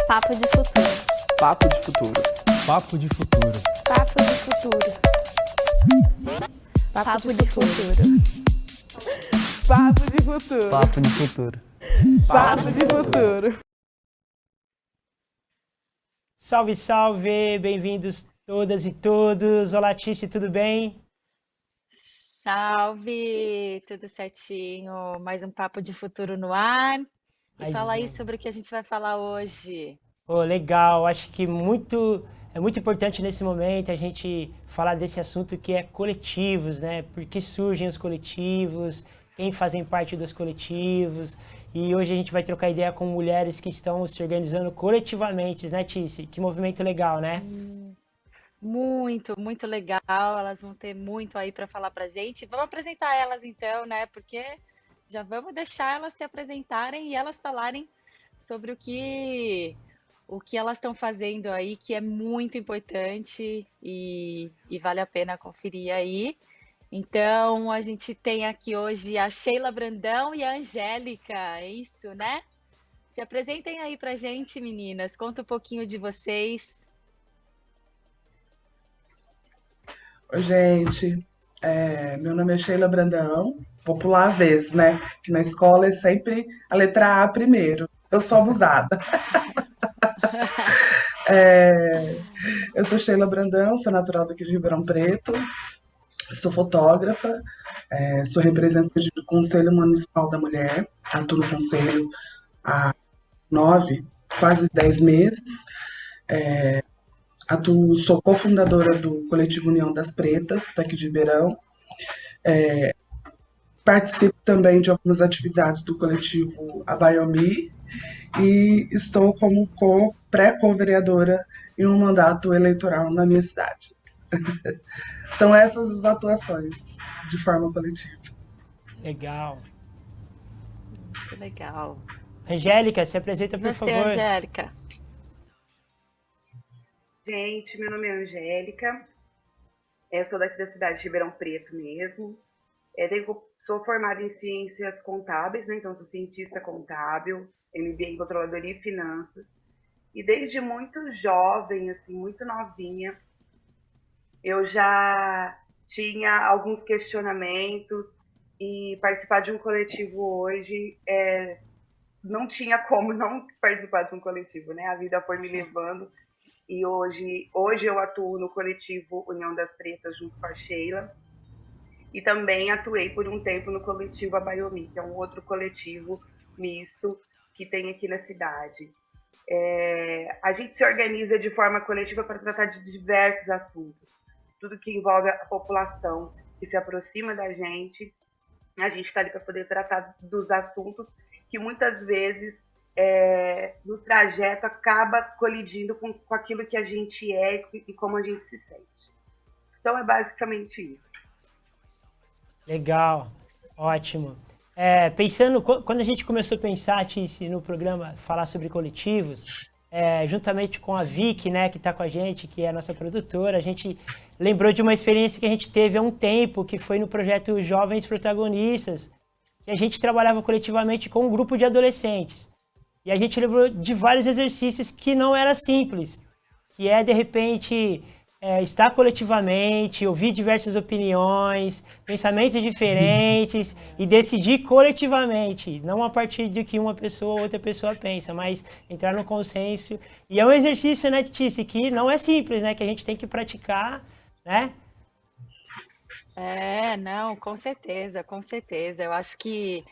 Papo de futuro. Papo de futuro. Papo de futuro. Papo de futuro. Papo de futuro. Papo de futuro. Papo de futuro. Papo de futuro. Salve, salve! Bem-vindos todas e todos. Olá, Tícia, tudo bem? Salve, tudo certinho. Mais um Papo de Futuro no ar. E fala aí sobre o que a gente vai falar hoje. Oh, legal, acho que é muito importante nesse momento a gente falar desse assunto que é coletivos, né? Por que surgem os coletivos, quem fazem parte dos coletivos. E hoje a gente vai trocar ideia com mulheres que estão se organizando coletivamente, né, Tícia? Que movimento legal, né? Muito, muito legal. Elas vão ter muito aí para falar pra gente. Vamos apresentar elas então, né? Porque já vamos deixar elas se apresentarem e elas falarem sobre o que elas estão fazendo aí, que é muito importante e vale a pena conferir aí. Então, a gente tem aqui hoje a Sheila Brandão e a Angélica, é isso, né? Se apresentem aí pra gente, meninas. Conta um pouquinho de vocês. Oi, gente. Meu nome é Sheila Brandão, popular vez, né? Que na escola é sempre a letra A primeiro. Eu sou abusada. Eu sou Sheila Brandão, sou natural daqui de Ribeirão Preto, sou fotógrafa, sou representante do Conselho Municipal da Mulher, atuo no conselho há 9, quase 10 meses. Sou cofundadora do coletivo União das Pretas, daqui de Ribeirão. Participo também de algumas atividades do coletivo Abaiomi e estou como pré-co-vereadora em um mandato eleitoral na minha cidade. São essas as atuações de forma coletiva. Legal. Que legal. Angélica, se apresenta, E por você, favor. Angélica? Gente, meu nome é Angélica, eu sou daqui da cidade de Ribeirão Preto mesmo. Sou formada em ciências contábeis, né? Então sou cientista contábil, MBA em controladoria e finanças. E desde muito jovem, assim, muito novinha, eu já tinha alguns questionamentos e participar de um coletivo hoje não tinha como não participar de um coletivo, né? A vida foi me levando. E hoje eu atuo no coletivo União das Pretas junto com a Sheila. E também atuei por um tempo no coletivo Abaiomi, que é um outro coletivo misto que tem aqui na cidade. A gente se organiza de forma coletiva para tratar de diversos assuntos. Tudo que envolve a população que se aproxima da gente, a gente está ali para poder tratar dos assuntos que muitas vezes no trajeto acaba colidindo com aquilo que a gente é e como a gente se sente. Então é basicamente isso. Legal, ótimo. Quando a gente começou a pensar, Tícia, no programa, falar sobre coletivos, juntamente com a Vicky, né, que está com a gente, que é a nossa produtora, a gente lembrou de uma experiência que a gente teve há um tempo, que foi no projeto Jovens Protagonistas, que a gente trabalhava coletivamente com um grupo de adolescentes. E a gente lembrou de vários exercícios que não era simples, que de repente, estar coletivamente, ouvir diversas opiniões, pensamentos diferentes e decidir coletivamente, não a partir do que uma pessoa ou outra pessoa pensa, mas entrar no consenso. E é um exercício, né, Tícia, que não é simples, né, que a gente tem que praticar, né? Não, com certeza, com certeza. Eu acho que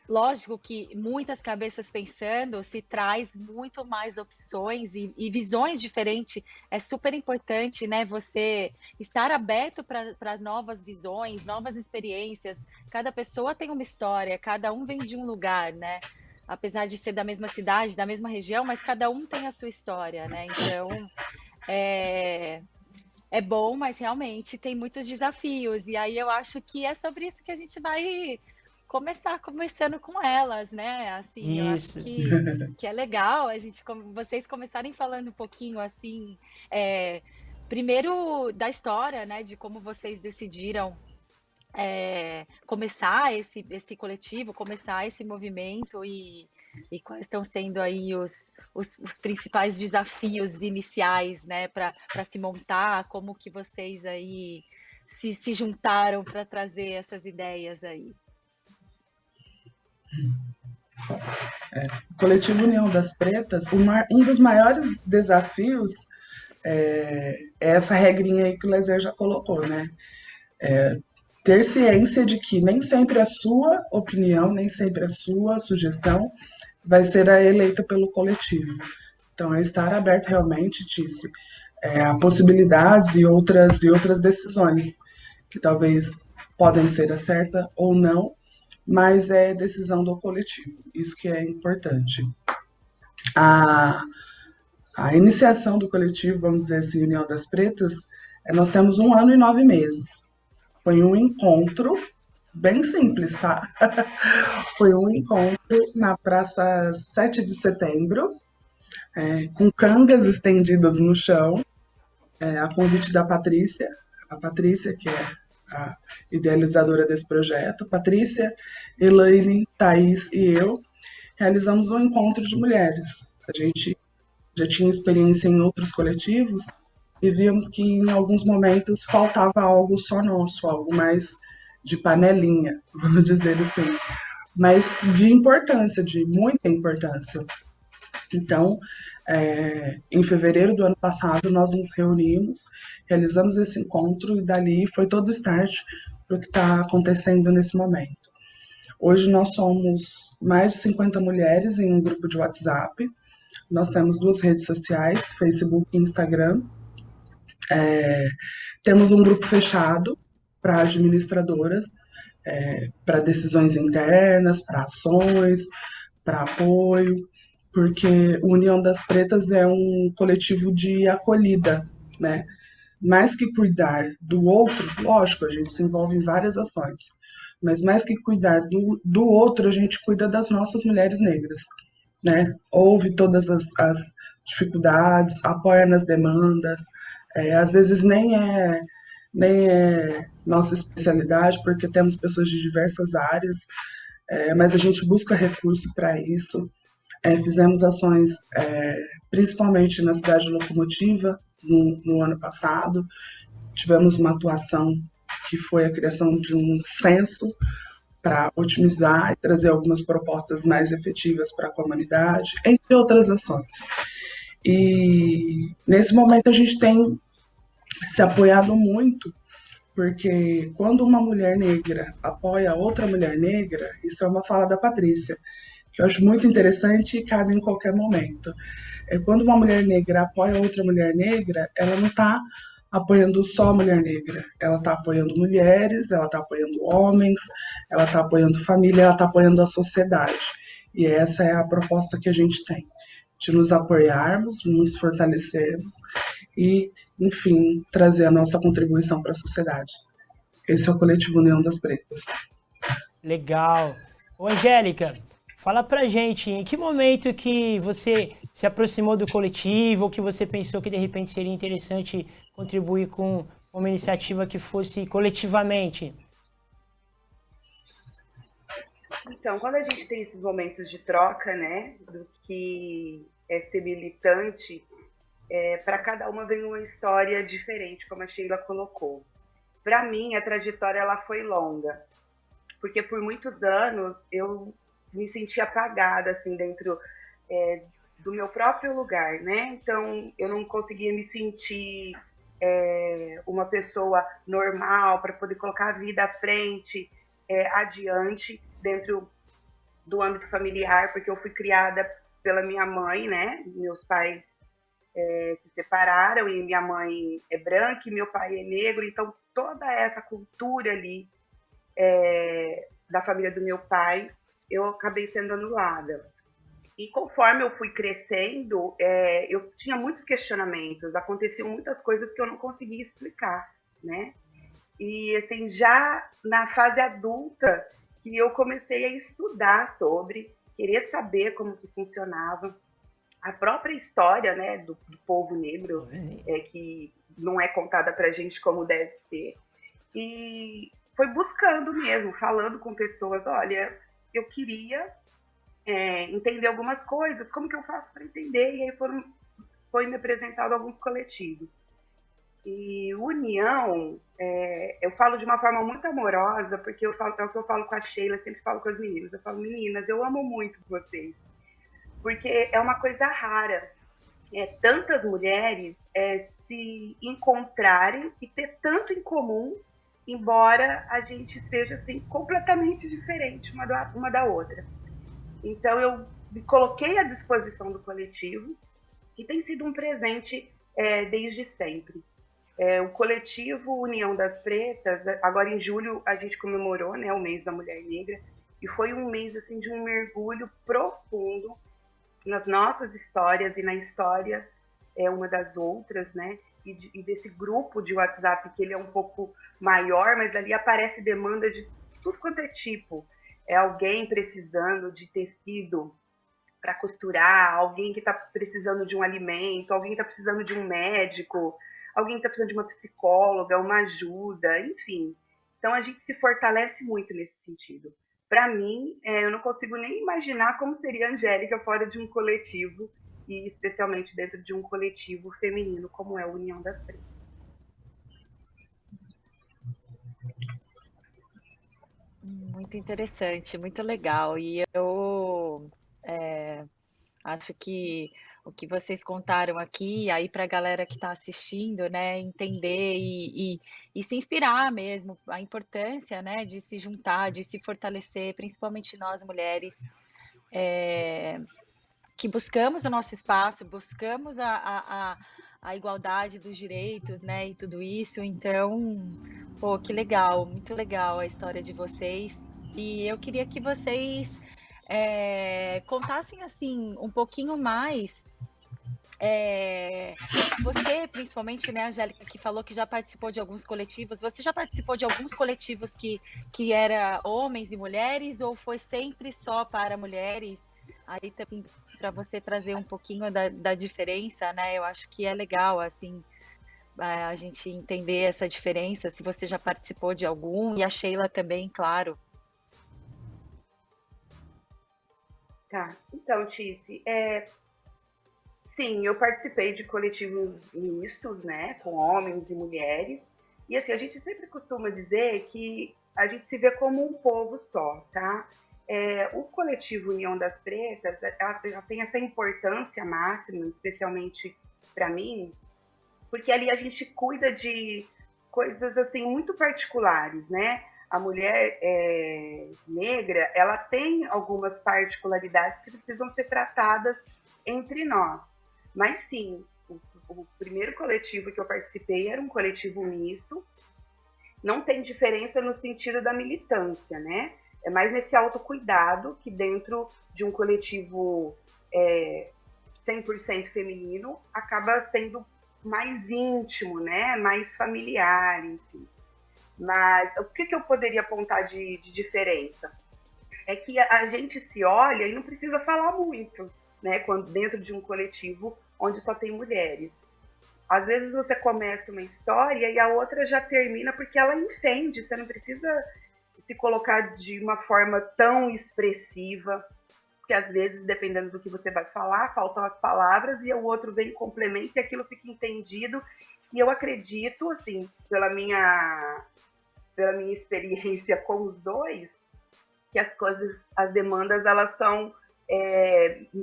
lógico que muitas cabeças pensando se traz muito mais opções e visões diferentes. É super importante, né? Você estar aberto para novas visões, novas experiências. Cada pessoa tem uma história, cada um vem de um lugar, né? Apesar de ser da mesma cidade, da mesma região, mas cada um tem a sua história, né? Então, é bom, mas realmente tem muitos desafios. E aí eu acho que é sobre isso que a gente vai começar conversando com elas, né? Assim, eu acho Isso. que é legal vocês começarem falando um pouquinho assim, primeiro da história, né? De como vocês decidiram começar esse coletivo, começar esse movimento e E quais estão sendo aí os principais desafios iniciais, né, para se montar? Como que vocês aí se juntaram para trazer essas ideias aí? O Coletivo União das Pretas, um dos maiores desafios é essa regrinha aí que o Lezer já colocou, né? Ter ciência de que nem sempre a sua opinião, nem sempre a sua sugestão vai ser a eleita pelo coletivo. Então, é estar aberto realmente, Tice, a possibilidades e outras decisões que talvez podem ser a certa ou não, mas é decisão do coletivo. Isso que é importante. A, a iniciação do coletivo, vamos dizer assim, União das Pretas, nós temos 1 ano e 9 meses. Foi um encontro bem simples, tá? Foi um encontro na Praça 7 de Setembro, com cangas estendidas no chão, a convite da Patrícia, a Patrícia, que é a idealizadora desse projeto, Patrícia, Elaine, Thaís e eu, realizamos um encontro de mulheres. A gente já tinha experiência em outros coletivos e víamos que em alguns momentos faltava algo só nosso, algo mais de panelinha, vamos dizer assim, mas de importância, de muita importância. Então, em fevereiro do ano passado, nós nos reunimos, realizamos esse encontro e dali foi todo o start para o que está acontecendo nesse momento. Hoje nós somos mais de 50 mulheres em um grupo de WhatsApp. Nós temos 2 redes sociais, Facebook e Instagram. Temos um grupo fechado para administradoras, para decisões internas, para ações, para apoio, porque o União das Pretas é um coletivo de acolhida, né? Mais que cuidar do outro, lógico, a gente se envolve em várias ações, mas mais que cuidar do outro, a gente cuida das nossas mulheres negras, né? Ouve todas as dificuldades, apoia nas demandas, às vezes nem é nossa especialidade, porque temos pessoas de diversas áreas, mas a gente busca recurso para isso. Fizemos ações principalmente na cidade de Locomotiva no ano passado. Tivemos uma atuação que foi a criação de um censo para otimizar e trazer algumas propostas mais efetivas para a comunidade, entre outras ações. E nesse momento a gente tem se apoiado muito, porque quando uma mulher negra apoia outra mulher negra, isso é uma fala da Patrícia, que eu acho muito interessante e cabe em qualquer momento. Quando uma mulher negra apoia outra mulher negra, ela não está apoiando só a mulher negra, ela está apoiando mulheres, ela está apoiando homens, ela está apoiando família, ela está apoiando a sociedade. E essa é a proposta que a gente tem, de nos apoiarmos, nos fortalecermos e, enfim, trazer a nossa contribuição para a sociedade. Esse é o Coletivo União das Pretas. Legal. Ô, Angélica, fala pra gente, em que momento que você se aproximou do coletivo ou que você pensou que de repente seria interessante contribuir com uma iniciativa que fosse coletivamente? Então, quando a gente tem esses momentos de troca, né, do que é ser militante, para cada uma vem uma história diferente, como a Sheila colocou. Para mim, a trajetória ela foi longa, porque por muitos anos eu me senti apagada assim dentro do meu próprio lugar, né? Então eu não conseguia me sentir uma pessoa normal para poder colocar a vida à frente, adiante dentro do âmbito familiar, porque eu fui criada pela minha mãe, né? Meus pais se separaram e minha mãe é branca e meu pai é negro, então toda essa cultura ali da família do meu pai, eu acabei sendo anulada. E conforme eu fui crescendo, eu tinha muitos questionamentos, aconteciam muitas coisas que eu não conseguia explicar, né? E assim, já na fase adulta, que eu comecei a estudar sobre, querer saber como que funcionava a própria história, né, do povo negro, que não é contada pra gente como deve ser. E foi buscando mesmo, falando com pessoas, olha, eu queria entender algumas coisas, como que eu faço para entender? E aí foi me apresentado alguns coletivos. E união, eu falo de uma forma muito amorosa, porque é o que eu falo com a Sheila, sempre falo com as meninas. Eu falo, meninas, eu amo muito vocês, porque é uma coisa rara. Tantas mulheres se encontrarem e ter tanto em comum, embora a gente seja assim, completamente diferente uma da outra. Então, eu me coloquei à disposição do coletivo, que tem sido um presente desde sempre. O coletivo União das Pretas, agora em julho a gente comemorou, né, o mês da Mulher Negra, e foi um mês assim, de um mergulho profundo nas nossas histórias e na história uma das outras, né? E desse grupo de WhatsApp, que ele é um pouco maior, mas ali aparece demanda de tudo quanto é tipo. Alguém precisando de tecido para costurar, alguém que está precisando de um alimento, alguém que está precisando de um médico, alguém que está precisando de uma psicóloga, uma ajuda, enfim. Então, a gente se fortalece muito nesse sentido. Para mim, eu não consigo nem imaginar como seria a Angélica fora de um coletivo, e especialmente dentro de um coletivo feminino, como é a União das Pretas. Muito interessante, muito legal. E eu acho que o que vocês contaram aqui, aí para a galera que está assistindo, né, entender e se inspirar mesmo, a importância, né, de se juntar, de se fortalecer, principalmente nós mulheres, que buscamos o nosso espaço, buscamos a igualdade dos direitos, né, e tudo isso. Então, pô, que legal, muito legal a história de vocês. E eu queria que vocês contassem, assim, um pouquinho mais. Você, principalmente, né, Angélica, que falou que já participou de alguns coletivos, você já participou de alguns coletivos que era homens e mulheres, ou foi sempre só para mulheres? Aí, assim, para você trazer um pouquinho da diferença, né, eu acho que é legal, assim, a gente entender essa diferença, se você já participou de algum, e a Sheila também, claro. Tá, então, Tice, sim, eu participei de coletivos mistos, né, com homens e mulheres, e assim, a gente sempre costuma dizer que a gente se vê como um povo só, tá? O coletivo União das Pretas, ela tem essa importância máxima, especialmente para mim, porque ali a gente cuida de coisas assim muito particulares, né? A mulher negra, ela tem algumas particularidades que precisam ser tratadas entre nós. Mas sim, o primeiro coletivo que eu participei era um coletivo misto. Não tem diferença no sentido da militância, né? É mais nesse autocuidado que dentro de um coletivo 100% feminino acaba sendo mais íntimo, né? Mais familiar, enfim. Mas o que eu poderia apontar de diferença? É que a gente se olha e não precisa falar muito, né? Quando dentro de um coletivo onde só tem mulheres. Às vezes você começa uma história e a outra já termina porque ela entende, você não precisa se colocar de uma forma tão expressiva, porque às vezes, dependendo do que você vai falar, faltam as palavras e o outro vem e complementa e aquilo fica entendido. E eu acredito, assim, pela minha experiência com os dois, que as demandas, elas são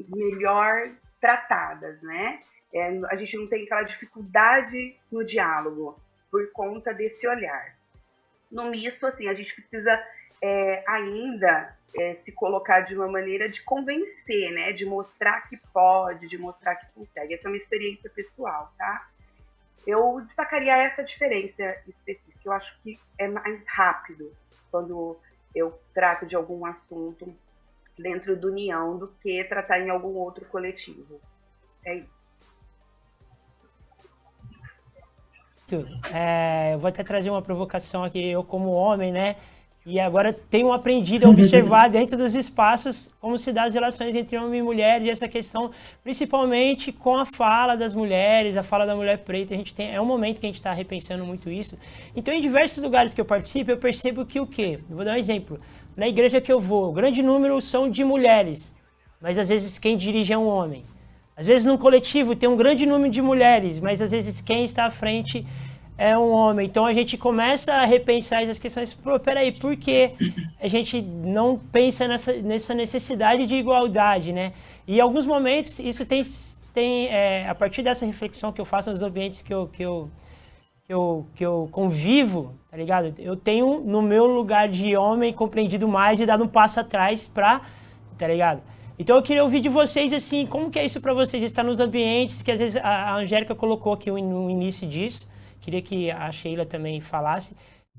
melhor tratadas, né? A gente não tem aquela dificuldade no diálogo por conta desse olhar. No misto, assim, a gente precisa ainda se colocar de uma maneira de convencer, né? De mostrar que pode, de mostrar que consegue. Essa é uma experiência pessoal, tá? Eu destacaria essa diferença específica. Eu acho que é mais rápido quando eu trato de algum assunto dentro do União do que tratar em algum outro coletivo. É isso. Eu vou até trazer uma provocação aqui, eu como homem, né? E agora tenho aprendido a observar dentro dos espaços como se dá as relações entre homem e mulher, e essa questão, principalmente com a fala das mulheres, a fala da mulher preta. É um momento que a gente está repensando muito isso. Então, em diversos lugares que eu participo, eu percebo que o quê? Eu vou dar um exemplo. Na igreja que eu vou, o grande número são de mulheres. mas às vezes quem dirige é um homem. Às vezes num coletivo tem um grande número de mulheres, mas às vezes quem está à frente é um homem. Então a gente começa a repensar essas questões. Pô, peraí, por que a gente não pensa nessa necessidade de igualdade, né? E em alguns momentos isso a partir dessa reflexão que eu faço nos ambientes que eu convivo, tá ligado? Eu tenho no meu lugar de homem compreendido mais e dado um passo atrás tá ligado? Então eu queria ouvir de vocês, assim, como que é isso para vocês, estar nos ambientes que às vezes a Angélica colocou aqui no início disso, queria que a Sheila também falasse,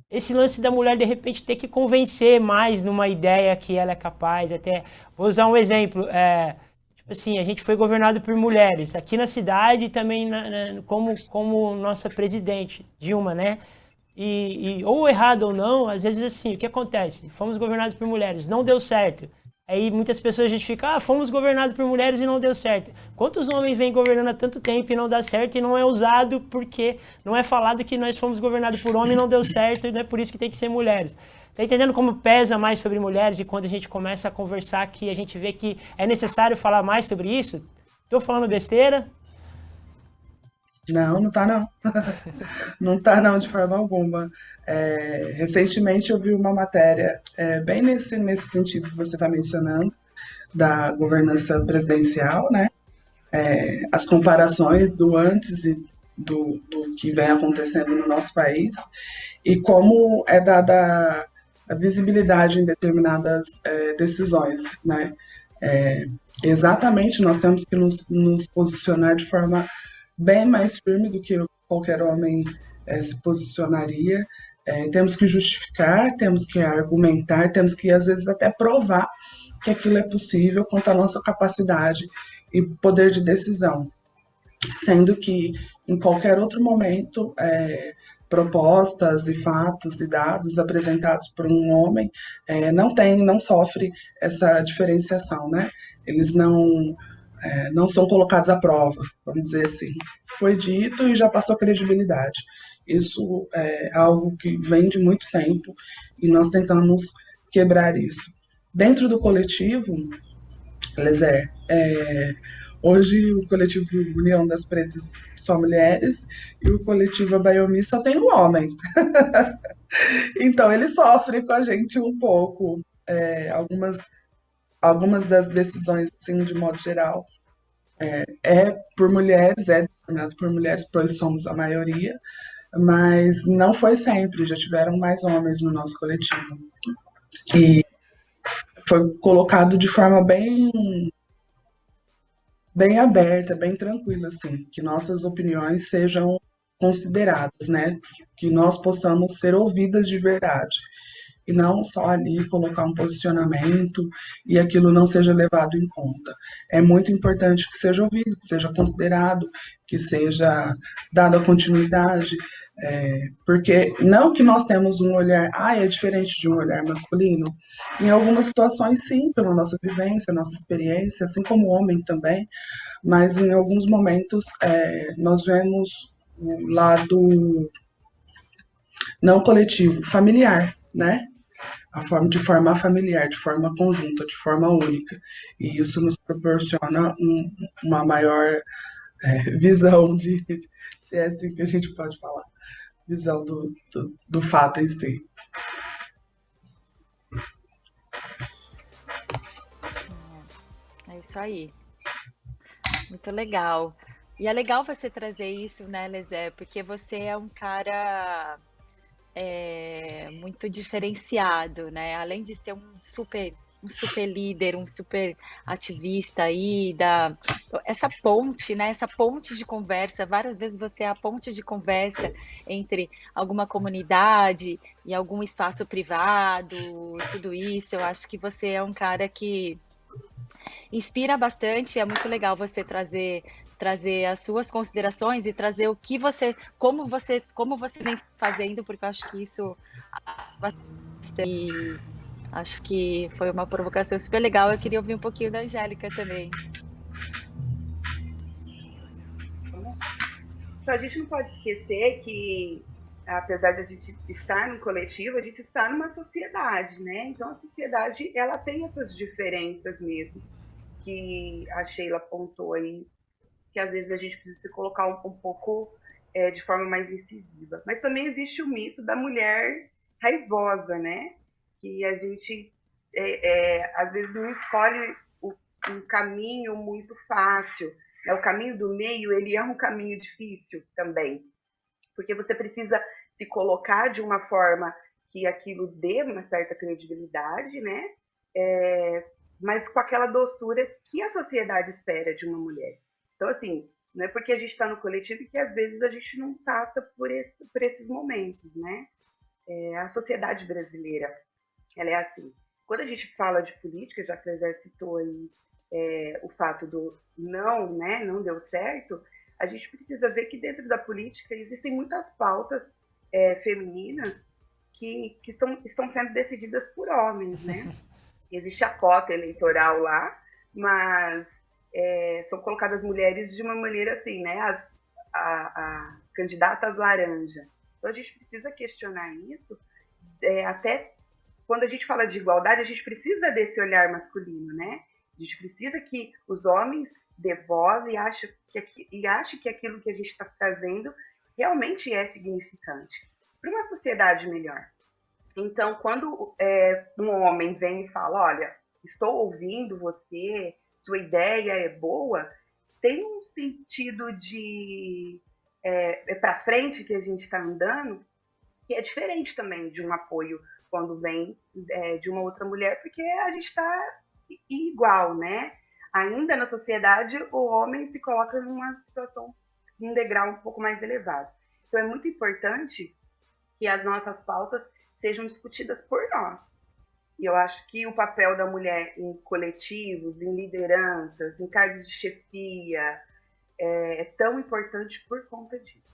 esse lance da mulher de repente ter que convencer mais numa ideia que ela é capaz, até, vou usar um exemplo, tipo assim, a gente foi governado por mulheres, aqui na cidade também como nossa presidente, Dilma, né? Ou errado ou não, às vezes assim, o que acontece? Fomos governados por mulheres, não deu certo. Aí muitas pessoas justificam, fomos governados por mulheres e não deu certo. Quantos homens vêm governando há tanto tempo e não dá certo e não é usado porque não é falado que nós fomos governados por homem e não deu certo e não é por isso que tem que ser mulheres. Tá entendendo como pesa mais sobre mulheres e quando a gente começa a conversar que a gente vê que é necessário falar mais sobre isso? Tô falando besteira? Não, não tá não. Não tá não, de forma alguma. Recentemente eu vi uma matéria bem nesse sentido que você está mencionando, da governança presidencial, né? As comparações do antes e do que vem acontecendo no nosso país e como é dada a visibilidade em determinadas decisões, né? É, Exatamente, nós temos que nos posicionar de forma bem mais firme do que qualquer homem se posicionaria. Temos que justificar, temos que argumentar, temos que às vezes até provar que aquilo é possível quanto à nossa capacidade e poder de decisão, sendo que em qualquer outro momento propostas e fatos e dados apresentados por um homem não sofre essa diferenciação, né? Eles não são colocados à prova, vamos dizer assim. Foi dito e já passou credibilidade. Isso é algo que vem de muito tempo e nós tentamos quebrar isso. Dentro do coletivo, Eliezer, hoje o coletivo União das Pretas só mulheres e o coletivo Abaiomi só tem um homem. Então ele sofre com a gente um pouco. Algumas das decisões, assim, de modo geral, por mulheres, é determinado por mulheres, pois somos a maioria, mas não foi sempre, já tiveram mais homens no nosso coletivo. E foi colocado de forma bem aberta, bem tranquila, assim, que nossas opiniões sejam consideradas, né? Que nós possamos ser ouvidas de verdade. E não só ali colocar um posicionamento e aquilo não seja levado em conta. É muito importante que seja ouvido, que seja considerado, que seja dada continuidade, porque não que nós temos um olhar, é diferente de um olhar masculino. Em algumas situações, sim, pela nossa vivência, nossa experiência, assim como o homem também, mas em alguns momentos nós vemos o lado não coletivo, familiar, né? De forma familiar, de forma conjunta, de forma única. E isso nos proporciona uma maior visão se é assim que a gente pode falar, visão do fato em si. É isso aí. Muito legal. E é legal você trazer isso, né, Lezé? Porque você é um cara muito diferenciado, né? Além de ser um super líder, um super ativista aí, essa ponte, né? Essa ponte de conversa, várias vezes você é a ponte de conversa entre alguma comunidade e algum espaço privado, tudo isso. Eu acho que você é um cara que inspira bastante, é muito legal você trazer as suas considerações e trazer o que como você vem fazendo, porque eu acho que isso e acho que foi uma provocação super legal. Eu queria ouvir um pouquinho da Angélica também. A gente não pode esquecer que, apesar de a gente estar no coletivo, a gente está numa sociedade, né? Então a sociedade ela tem essas diferenças mesmo. que a Sheila apontou aí, que às vezes a gente precisa se colocar um pouco de forma mais incisiva. Mas também existe o mito da mulher raivosa, né? Que a gente às vezes não escolhe um caminho muito fácil. O caminho do meio, ele é um caminho difícil também, porque você precisa se colocar de uma forma que aquilo dê uma certa credibilidade, né? Mas com aquela doçura que a sociedade espera de uma mulher. Então, assim, não é porque a gente está no coletivo que às vezes a gente não passa por esses momentos, né? A sociedade brasileira, ela é assim. Quando a gente fala de política, já que a Zé citou aí o fato do não, né, não deu certo, a gente precisa ver que dentro da política existem muitas pautas femininas que estão sendo decididas por homens, né? Existe a cota eleitoral lá, mas são colocadas mulheres de uma maneira assim, né? A candidatas laranja. Então a gente precisa questionar isso, até quando a gente fala de igualdade, a gente precisa desse olhar masculino, né? A gente precisa que os homens dê voz e achem que aquilo que a gente está fazendo realmente é significante para uma sociedade melhor. Então, quando um homem vem e fala, olha, estou ouvindo você, sua ideia é boa, tem um sentido de para frente que a gente está andando, que é diferente também de um apoio quando vem de uma outra mulher, porque a gente está igual, né? Ainda na sociedade, o homem se coloca numa situação, num degrau um pouco mais elevado. Então, é muito importante que as nossas pautas sejam discutidas por nós. E eu acho que o papel da mulher em coletivos, em lideranças, em cargos de chefia, é tão importante por conta disso.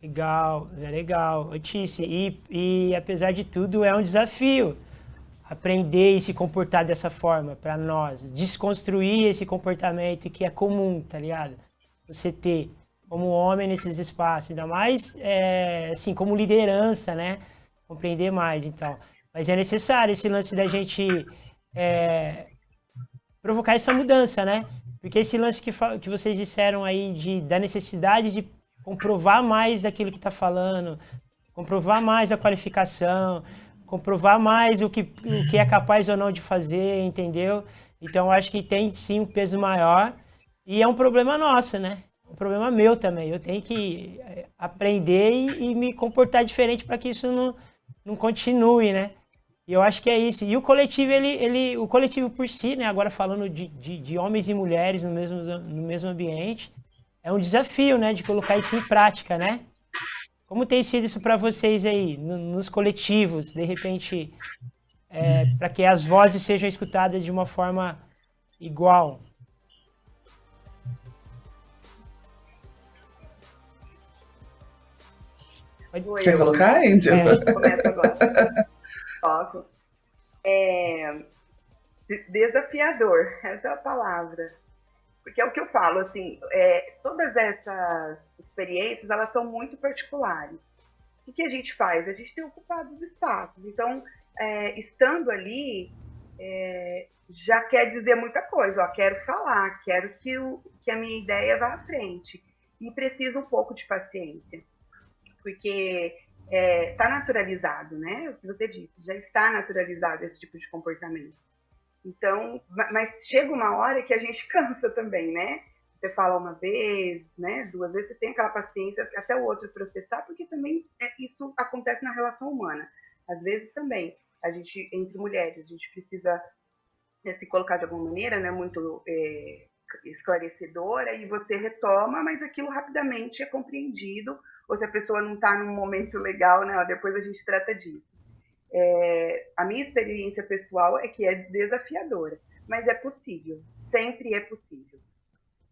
Legal, é legal. Otícia, e apesar de tudo, é um desafio aprender e se comportar dessa forma para nós, desconstruir esse comportamento que é comum, tá ligado? Você ter como homem nesses espaços, ainda mais assim, como liderança, né? Compreender mais, então. Mas é necessário esse lance da gente provocar essa mudança, né? Porque esse lance que vocês disseram aí da necessidade de comprovar mais daquilo que está falando, comprovar mais a qualificação, comprovar mais o que é capaz ou não de fazer, entendeu? Então, eu acho que tem sim um peso maior e é um problema nosso, né? Um problema meu também. Eu tenho que aprender e me comportar diferente para que isso não continue, né? E eu acho que é isso. E o coletivo, o coletivo por si, né? Agora falando de homens e mulheres no mesmo ambiente, é um desafio, né? De colocar isso em prática, né? Como tem sido isso para vocês aí, nos coletivos, de repente, para que as vozes sejam escutadas de uma forma igual? Quer colocar, Índia? Começa agora. Posso. Desafiador, essa é a palavra. Porque é o que eu falo, assim, todas essas experiências, elas são muito particulares. O que a gente faz? A gente tem ocupado os espaços. Então, estando ali, já quer dizer muita coisa. Ó, quero falar, quero que a minha ideia vá à frente. E precisa um pouco de paciência. Porque está naturalizado, né? O que você disse, já está naturalizado esse tipo de comportamento. Então, mas chega uma hora que a gente cansa também, né? Você fala uma vez, né? 2 vezes, você tem aquela paciência até o outro processar, porque também isso acontece na relação humana. Às vezes também, a gente, entre mulheres, a gente precisa se colocar de alguma maneira, né? Muito esclarecedora, e você retoma, mas aquilo rapidamente é compreendido, ou se a pessoa não está num momento legal, né? Depois a gente trata disso. A minha experiência pessoal é que é desafiadora, mas é possível, sempre é possível,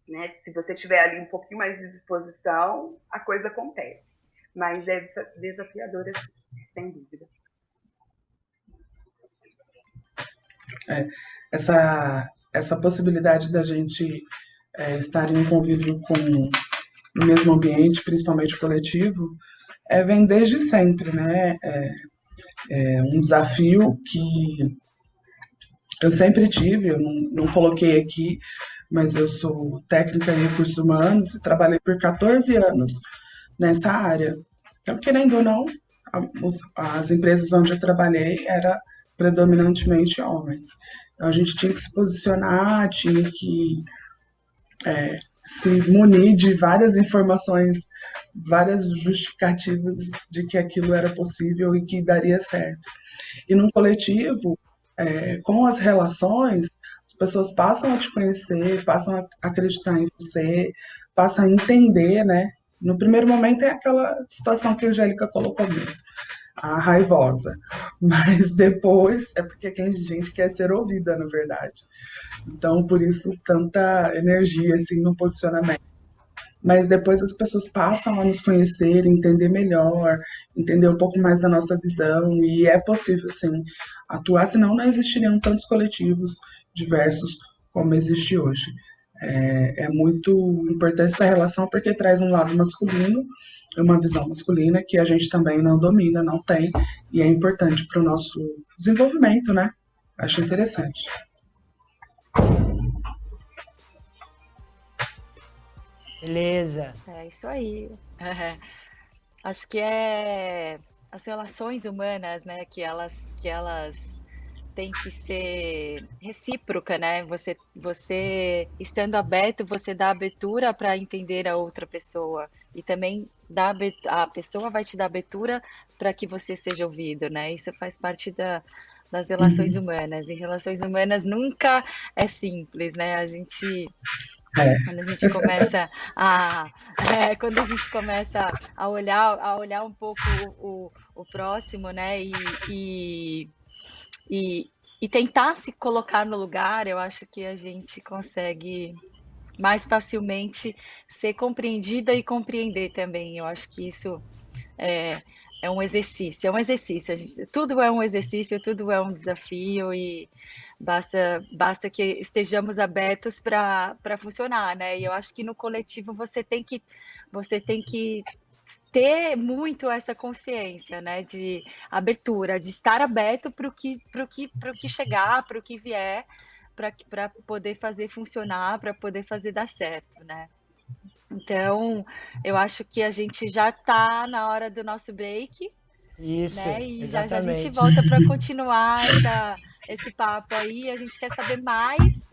né? Se você tiver ali um pouquinho mais de disposição, a coisa acontece, mas é desafiadora, sem dúvida. Essa possibilidade da gente estar em um convívio no mesmo ambiente, principalmente coletivo, vem desde sempre, né? É um desafio que Eu sempre tive, eu não coloquei aqui, mas eu sou técnica em recursos humanos e trabalhei por 14 anos nessa área. Então, querendo ou não, as empresas onde eu trabalhei era predominantemente homens. Então, a gente tinha que se posicionar, tinha que se munir de várias informações, várias justificativas de que aquilo era possível e que daria certo. E num coletivo, com as relações, as pessoas passam a te conhecer, passam a acreditar em você, passam a entender, né? No primeiro momento é aquela situação que a Angélica colocou mesmo, a raivosa. Mas depois é porque a gente quer ser ouvida, na verdade. Então, por isso, tanta energia assim no posicionamento. Mas depois as pessoas passam a nos conhecer, entender melhor, entender um pouco mais da nossa visão, e é possível sim atuar, senão não existiriam tantos coletivos diversos como existe hoje. É muito importante essa relação porque traz um lado masculino, uma visão masculina que a gente também não domina, não tem, e é importante para o nosso desenvolvimento, né? Acho interessante. Beleza. É isso aí. Acho que as relações humanas, né, que elas têm que ser recíproca, né? Você estando aberto, você dá abertura para entender a outra pessoa e também a pessoa vai te dar abertura para que você seja ouvido, né? Isso faz parte das relações Uhum. humanas. E relações humanas nunca é simples, né? É, Quando a gente começa quando a gente começa a olhar um pouco o próximo, né? E, e tentar se colocar no lugar, eu acho que a gente consegue mais facilmente ser compreendida e compreender também. Eu acho que isso é, é um exercício, é um exercício. Tudo é um exercício, tudo é um desafio e basta que estejamos abertos para funcionar, né? E eu acho que no coletivo você tem que ter muito essa consciência, né, de abertura, de estar aberto para o que chegar, para o que vier, para poder fazer funcionar, para poder fazer dar certo, né? Então, eu acho que a gente já está na hora do nosso break, Isso, né? E já já a gente exatamente. volta para continuar esse papo aí. A gente quer saber mais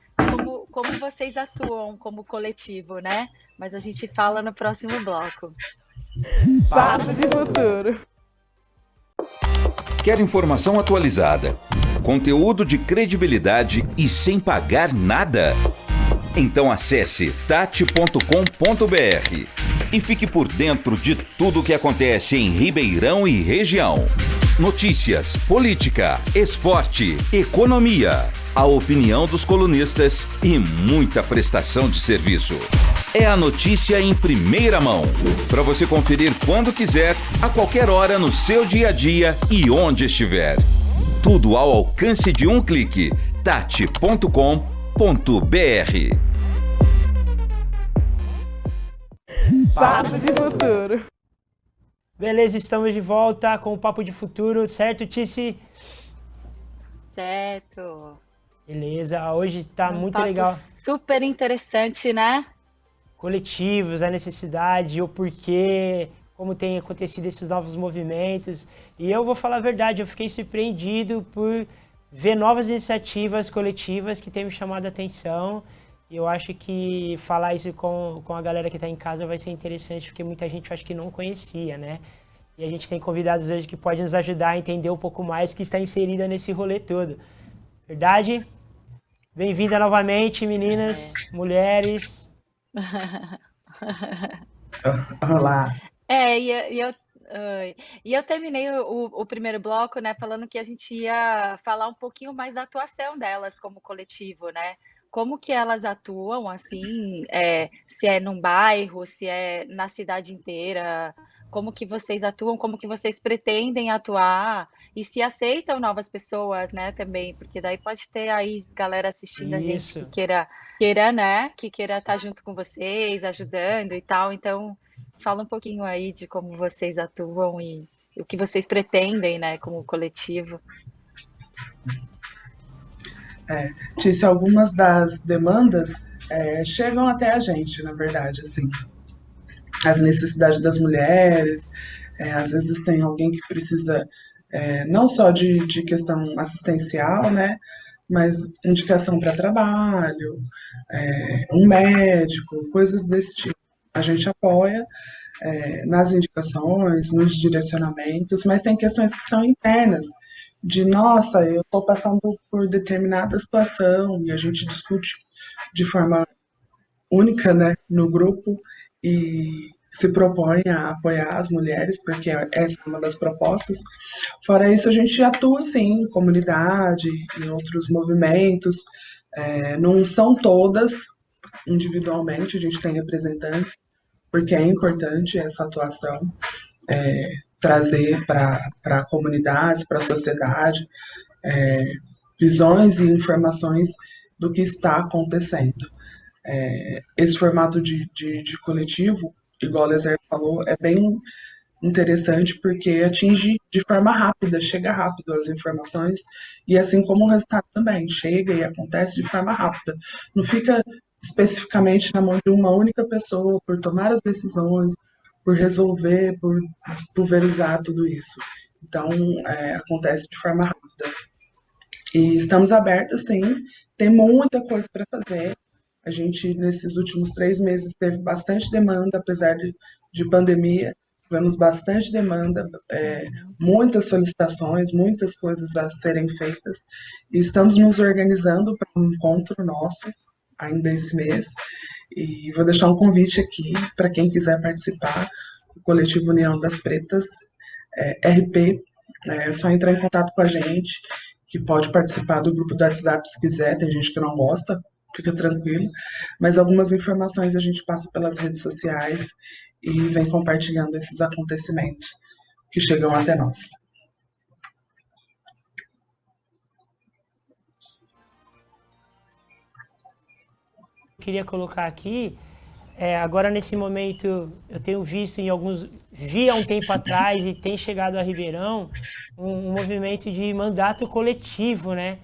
como vocês atuam como coletivo, né? Mas a gente fala no próximo bloco. Papo de futuro. Quer informação atualizada, conteúdo de credibilidade e sem pagar nada? Então acesse tati.com.br e fique por dentro de tudo o que acontece em Ribeirão e região. Notícias, política, esporte, economia, a opinião dos colunistas e muita prestação de serviço. É a notícia em primeira mão, para você conferir quando quiser, a qualquer hora no seu dia a dia e onde estiver. Tudo ao alcance de um clique. tati.com.br. Papo de futuro. Beleza, estamos de volta com o Papo de Futuro, certo, Tice? Certo. Beleza, hoje tá Um muito papo legal. super interessante, né? Coletivos, a necessidade, o porquê, como tem acontecido esses novos movimentos. E eu vou falar a verdade, eu fiquei surpreendido por ver novas iniciativas coletivas que têm me chamado a atenção. E eu acho que falar isso com a galera que está em casa vai ser interessante, porque muita gente eu acho que não conhecia, né? E a gente tem convidados hoje que podem nos ajudar a entender um pouco mais, que está inserida nesse rolê todo. Verdade? Bem-vinda novamente, meninas, mulheres. Olá. E eu terminei o primeiro bloco, né, falando que a gente ia falar um pouquinho mais da atuação delas como coletivo, né? Como que elas atuam, assim, se é num bairro, se é na cidade inteira, como que vocês atuam, como que vocês pretendem atuar e se aceitam novas pessoas, né, também, porque daí pode ter aí galera assistindo a gente que Isso. queira, né, que queira estar junto com vocês, ajudando e tal. Então, fala um pouquinho aí de como vocês atuam e o que vocês pretendem, né, como coletivo. Tícia, algumas das demandas chegam até a gente, na verdade, assim, as necessidades das mulheres, às vezes tem alguém que precisa não só de questão assistencial, né, mas indicação para trabalho, um médico, coisas desse tipo. A gente apoia nas indicações, nos direcionamentos, mas tem questões que são internas, de nossa, eu estou passando por determinada situação e a gente discute de forma única, né, no grupo e se propõe a apoiar as mulheres, porque essa é uma das propostas. Fora isso, a gente atua, sim, em comunidade, em outros movimentos, não são todas individualmente, a gente tem representantes, porque é importante essa atuação, trazer para comunidades, para a sociedade, visões e informações do que está acontecendo. Esse formato de coletivo, igual o Lezer falou, é bem interessante porque atinge de forma rápida, chega rápido as informações e assim como o resultado também chega e acontece de forma rápida. Não fica especificamente na mão de uma única pessoa por tomar as decisões, por resolver, por pulverizar tudo isso. Então, acontece de forma rápida. E estamos abertos, sim, tem muita coisa para fazer. A gente, nesses últimos 3 meses, teve bastante demanda, apesar de pandemia, tivemos bastante demanda, muitas solicitações, muitas coisas a serem feitas, e estamos nos organizando para um encontro nosso, ainda esse mês, e vou deixar um convite aqui para quem quiser participar, o Coletivo União das Pretas, RP, é só entrar em contato com a gente, que pode participar do grupo do WhatsApp se quiser, tem gente que não gosta, fica tranquilo, mas algumas informações a gente passa pelas redes sociais e vem compartilhando esses acontecimentos que chegam até nós. Queria colocar aqui, agora nesse momento eu tenho visto vi há um tempo atrás e tem chegado a Ribeirão um movimento de mandato coletivo, né?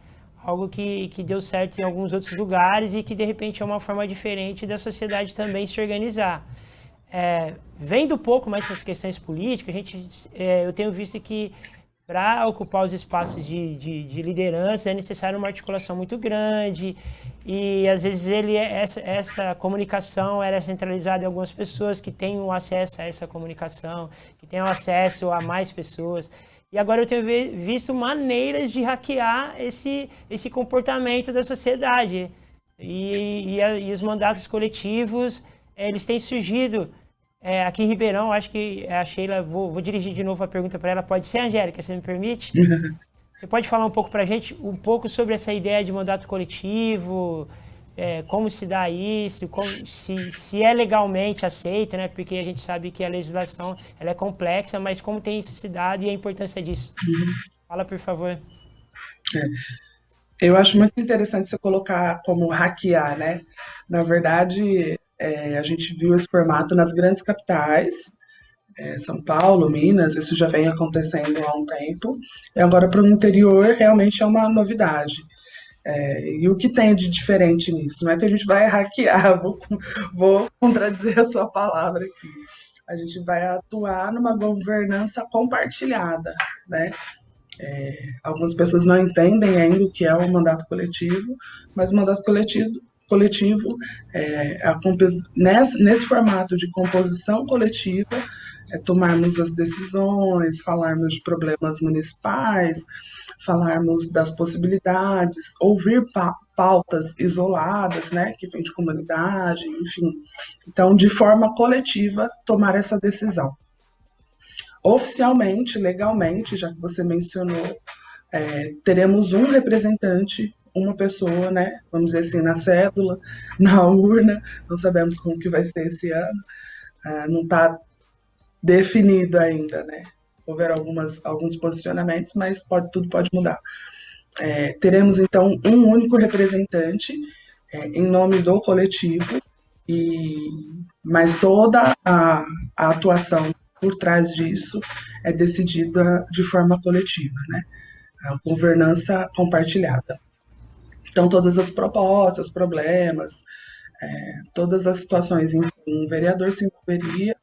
Algo que deu certo em alguns outros lugares e que de repente é uma forma diferente da sociedade também se organizar. Vendo um pouco mais essas questões políticas, eu tenho visto que para ocupar os espaços de liderança é necessário uma articulação muito grande e às vezes essa comunicação era centralizada em algumas pessoas que tenham acesso a essa comunicação, que tenham acesso a mais pessoas. E agora eu tenho visto maneiras de hackear esse comportamento da sociedade. E os mandatos coletivos, eles têm surgido aqui em Ribeirão. Acho que a Sheila, vou dirigir de novo a pergunta para ela. Pode ser, Angélica, você me permite? Você pode falar um pouco para a gente, um pouco sobre essa ideia de mandato coletivo, como se dá isso, se é legalmente aceito, né? Porque a gente sabe que a legislação ela é complexa, mas como tem isso se dado e a importância disso? Fala, por favor. Eu acho muito interessante você colocar como hackear, né? Na verdade, a gente viu esse formato nas grandes capitais, São Paulo, Minas, isso já vem acontecendo há um tempo, e agora para o interior realmente é uma novidade. E o que tem de diferente nisso? Não é que a gente vai hackear, vou contradizer a sua palavra aqui. A gente vai atuar numa governança compartilhada, né? Algumas pessoas não entendem ainda o que é o mandato coletivo, mas o mandato coletivo nesse formato de composição coletiva, tomarmos as decisões, falarmos de problemas municipais, falarmos das possibilidades, ouvir pautas isoladas, né, que vêm de comunidade, enfim. Então, de forma coletiva, tomar essa decisão. Oficialmente, legalmente, já que você mencionou, teremos um representante, uma pessoa, né, vamos dizer assim, na cédula, na urna, não sabemos como que vai ser esse ano, não está definido ainda, né? Houveram alguns posicionamentos, mas tudo pode mudar. Teremos, então, um único representante em nome do coletivo, mas toda a atuação por trás disso é decidida de forma coletiva, né? A governança compartilhada. Então, todas as propostas, problemas, todas as situações em que um vereador se envolveria,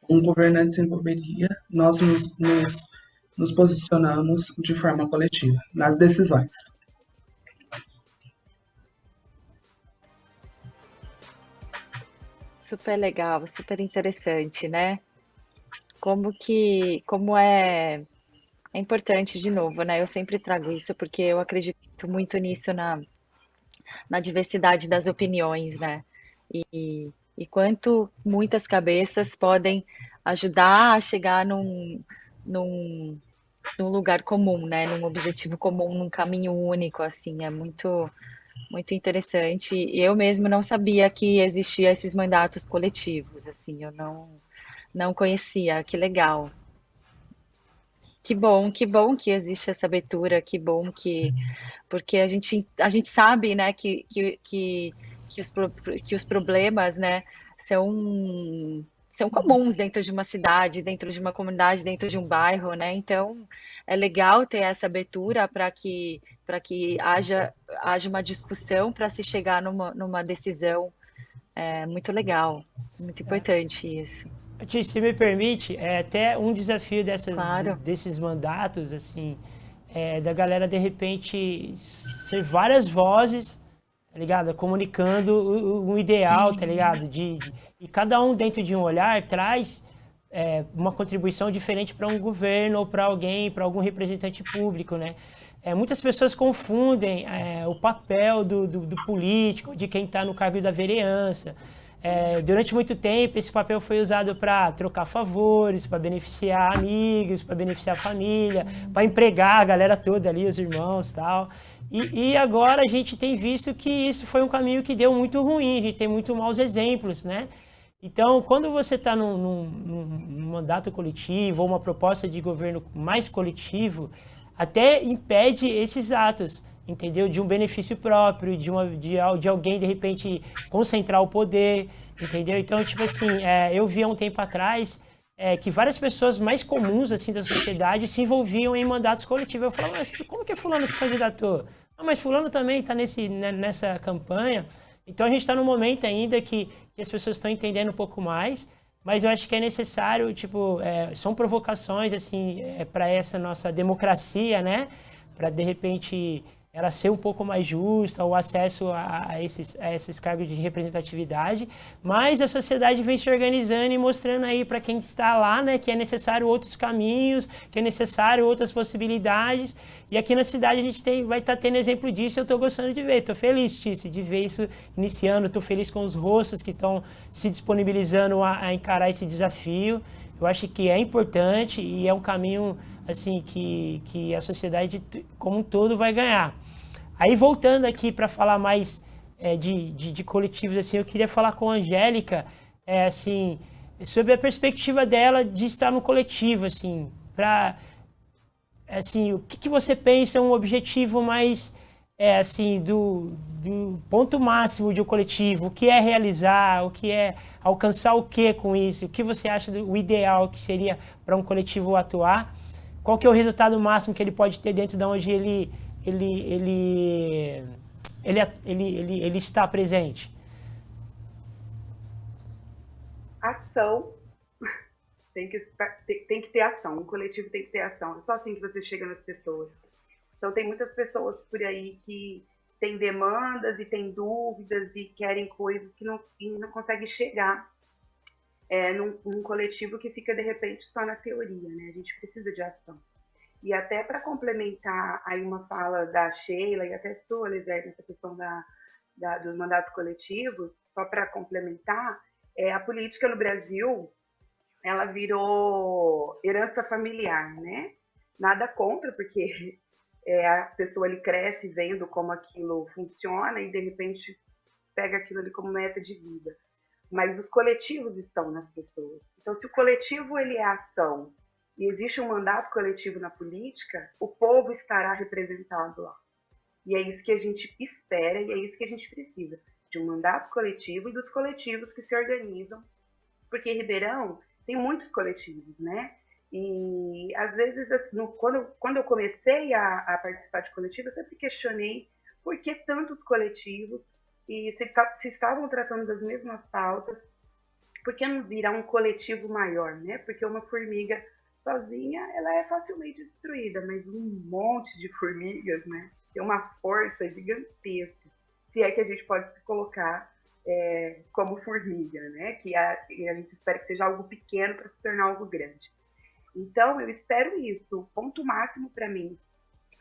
um governante se envolveria, nós nos posicionamos de forma coletiva nas decisões. Super legal, super interessante, né? Como é importante de novo, né? Eu sempre trago isso porque eu acredito muito nisso na diversidade das opiniões, né? E quanto muitas cabeças podem ajudar a chegar num, num lugar comum, né? Num objetivo comum, num caminho único, assim, é muito interessante. Eu mesmo não sabia que existia esses mandatos coletivos, assim, eu não conhecia. Que legal. Que bom que existe essa abertura, que bom que porque a gente sabe, né, que os problemas, né, são comuns dentro de uma cidade, dentro de uma comunidade, dentro de um bairro, né? Então, é legal ter essa abertura para que haja uma discussão para se chegar numa decisão. É muito legal, muito importante isso. Tia, se me permite, é até um desafio Claro. desses mandatos, assim, da galera de repente ser várias vozes, tá ligado? Comunicando um ideal, tá ligado? E cada um dentro de um olhar traz uma contribuição diferente para um governo ou para alguém, para algum representante público, né? Muitas pessoas confundem o papel do político, de quem está no cargo da vereança. Durante muito tempo, esse papel foi usado para trocar favores, para beneficiar amigos, para beneficiar a família, para empregar a galera toda ali, os irmãos e tal. E agora a gente tem visto que isso foi um caminho que deu muito ruim, a gente tem muito maus exemplos, né? Então, quando você está num mandato coletivo ou uma proposta de governo mais coletivo, até impede esses atos, entendeu? De um benefício próprio, de alguém, de repente, concentrar o poder, entendeu? Então, tipo assim, eu vi há um tempo atrás que várias pessoas mais comuns, assim, da sociedade se envolviam em mandatos coletivos. Eu falava, mas como que fulano se candidatou? Ah, mas fulano também está nessa campanha. Então, a gente está num momento ainda que as pessoas estão entendendo um pouco mais, mas eu acho que é necessário, tipo, são provocações, assim, para essa nossa democracia, né? Para, de repente, ela ser um pouco mais justa, o acesso a esses cargos de representatividade, mas a sociedade vem se organizando e mostrando aí para quem está lá, né, que é necessário outros caminhos, que é necessário outras possibilidades, e aqui na cidade a gente vai estar tendo exemplo disso, eu estou gostando de ver, estou feliz, Tice, de ver isso iniciando, estou feliz com os rostos que estão se disponibilizando a encarar esse desafio. Eu acho que é importante e é um caminho assim que a sociedade como um todo vai ganhar. Aí voltando aqui para falar mais de coletivos, assim, eu queria falar com a Angélica, assim, sobre a perspectiva dela de estar no coletivo, assim, para assim, o que você pensa um objetivo mais assim, do ponto máximo de um coletivo, o que é realizar, o que é alcançar o que com isso, o que você acha do ideal que seria para um coletivo atuar, qual que é o resultado máximo que ele pode ter dentro de onde ele está presente? Ação. Tem que ter ação. Um coletivo tem que ter ação. É só assim que você chega nas pessoas. Então, tem muitas pessoas por aí que têm demandas e têm dúvidas e querem coisas que não conseguem chegar num coletivo que fica, de repente, só na teoria, né? A gente precisa de ação. E até para complementar aí uma fala da Sheila e até sua, Elisete, nessa questão dos mandatos coletivos, só para complementar, a política no Brasil, ela virou herança familiar, né? Nada contra, porque a pessoa ali cresce vendo como aquilo funciona e de repente pega aquilo ali como meta de vida. Mas os coletivos estão nas pessoas. Então, se o coletivo ele é ação e existe um mandato coletivo na política, o povo estará representado lá. E é isso que a gente espera e é isso que a gente precisa, de um mandato coletivo e dos coletivos que se organizam, porque Ribeirão tem muitos coletivos, né? E, às vezes, quando eu comecei a participar de coletivo, eu sempre questionei por que tantos coletivos? E se estavam tratando das mesmas pautas, por que não virar um coletivo maior, né? Porque uma formiga sozinha, ela é facilmente destruída, mas um monte de formigas, né? Tem uma força gigantesca, se é que a gente pode se colocar como formiga, né? Que a gente espera que seja algo pequeno para se tornar algo grande. Então, eu espero isso. O ponto máximo para mim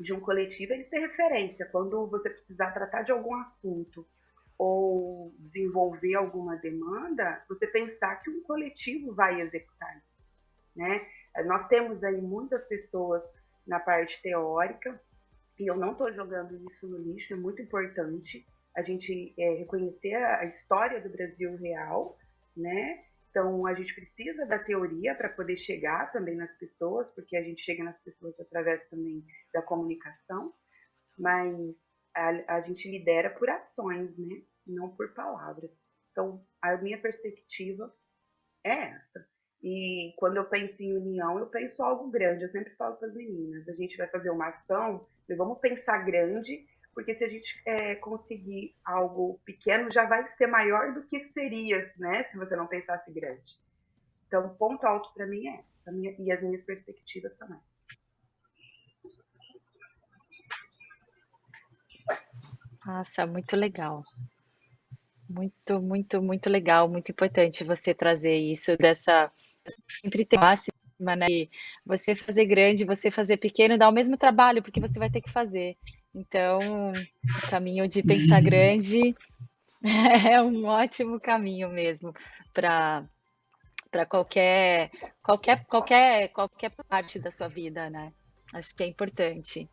de um coletivo é ser referência. Quando você precisar tratar de algum assunto ou desenvolver alguma demanda, você pensar que um coletivo vai executar isso, né? Nós temos aí muitas pessoas na parte teórica, e eu não estou jogando isso no lixo, é muito importante a gente reconhecer a história do Brasil real, né? Então, a gente precisa da teoria para poder chegar também nas pessoas, porque a gente chega nas pessoas através também da comunicação, mas a gente lidera por ações, né? Não por palavras. Então, a minha perspectiva é essa. E quando eu penso em união, eu penso algo grande. Eu sempre falo para as meninas, a gente vai fazer uma ação, vamos pensar grande, porque se a gente conseguir algo pequeno, já vai ser maior do que seria, né? Se você não pensasse grande. Então, o ponto alto para mim é essa, e as minhas perspectivas também. Nossa, muito legal. Muito, muito, muito legal, muito importante você trazer isso sempre ter máxima, né? E você fazer grande, você fazer pequeno dá o mesmo trabalho, porque você vai ter que fazer. Então, o caminho de pensar grande é um ótimo caminho mesmo para qualquer parte da sua vida, né? Acho que é importante.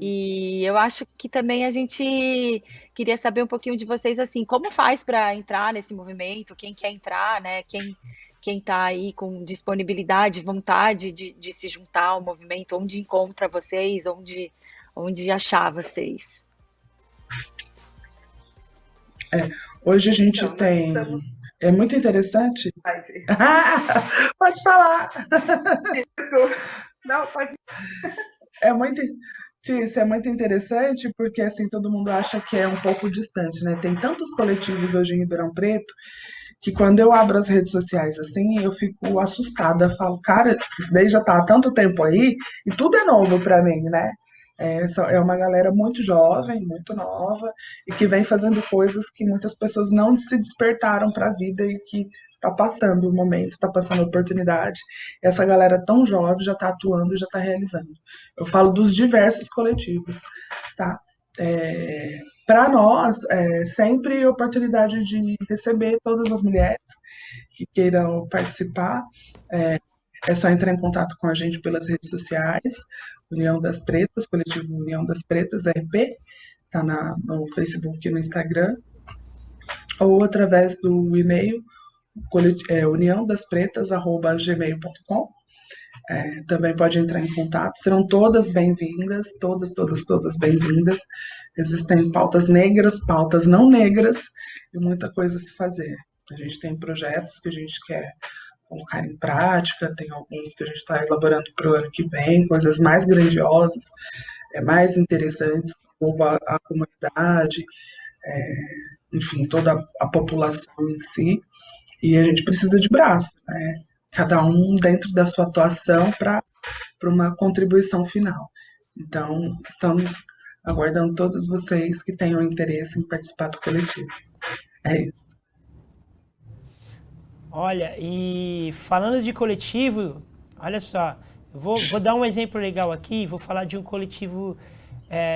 E eu acho que também a gente queria saber um pouquinho de vocês, assim, como faz para entrar nesse movimento, quem quer entrar, né? Quem está aí com disponibilidade, vontade de se juntar ao movimento, onde encontra vocês, onde achar vocês. Hoje a gente tem... É muito interessante. Vai ver. Pode falar. Não, pode. Isso é muito interessante porque assim todo mundo acha que é um pouco distante, né? Tem tantos coletivos hoje em Ribeirão Preto que quando eu abro as redes sociais assim, eu fico assustada, falo, cara, isso daí já tá há tanto tempo aí e tudo é novo para mim, né? É uma galera muito jovem, muito nova e que vem fazendo coisas que muitas pessoas não se despertaram para a vida e que tá passando o momento, tá passando a oportunidade. Essa galera tão jovem já tá atuando, já tá realizando. Eu falo dos diversos coletivos, tá? Para nós, sempre oportunidade de receber todas as mulheres que queiram participar. É só entrar em contato com a gente pelas redes sociais, União das Pretas, Coletivo União das Pretas, RP, tá no Facebook e no Instagram, ou através do e-mail, uniãodaspretas@gmail.com. Também pode entrar em contato, serão todas bem-vindas, todas bem-vindas. Existem pautas negras, pautas não negras e muita coisa a se fazer. A gente tem projetos que a gente quer colocar em prática, tem alguns que a gente está elaborando para o ano que vem, coisas mais grandiosas, mais interessantes, a comunidade, enfim, toda a população em si, e a gente precisa de braço, né? Cada um dentro da sua atuação para uma contribuição final. Então, estamos aguardando todos vocês que tenham interesse em participar do coletivo. É isso. Olha, e falando de coletivo, olha só, eu vou dar um exemplo legal aqui, vou falar de um coletivo.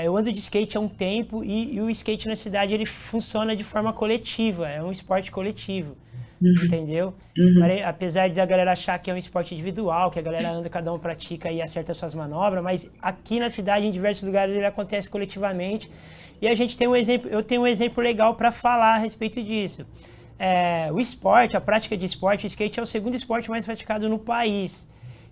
Eu ando de skate há um tempo e o skate na cidade ele funciona de forma coletiva, é um esporte coletivo, entendeu? Apesar da galera achar que é um esporte individual, que a galera anda, cada um pratica e acerta suas manobras, mas aqui na cidade, em diversos lugares, ele acontece coletivamente e a gente tem eu tenho um exemplo legal para falar a respeito disso. O esporte, a prática de esporte, o skate é o segundo esporte mais praticado no país.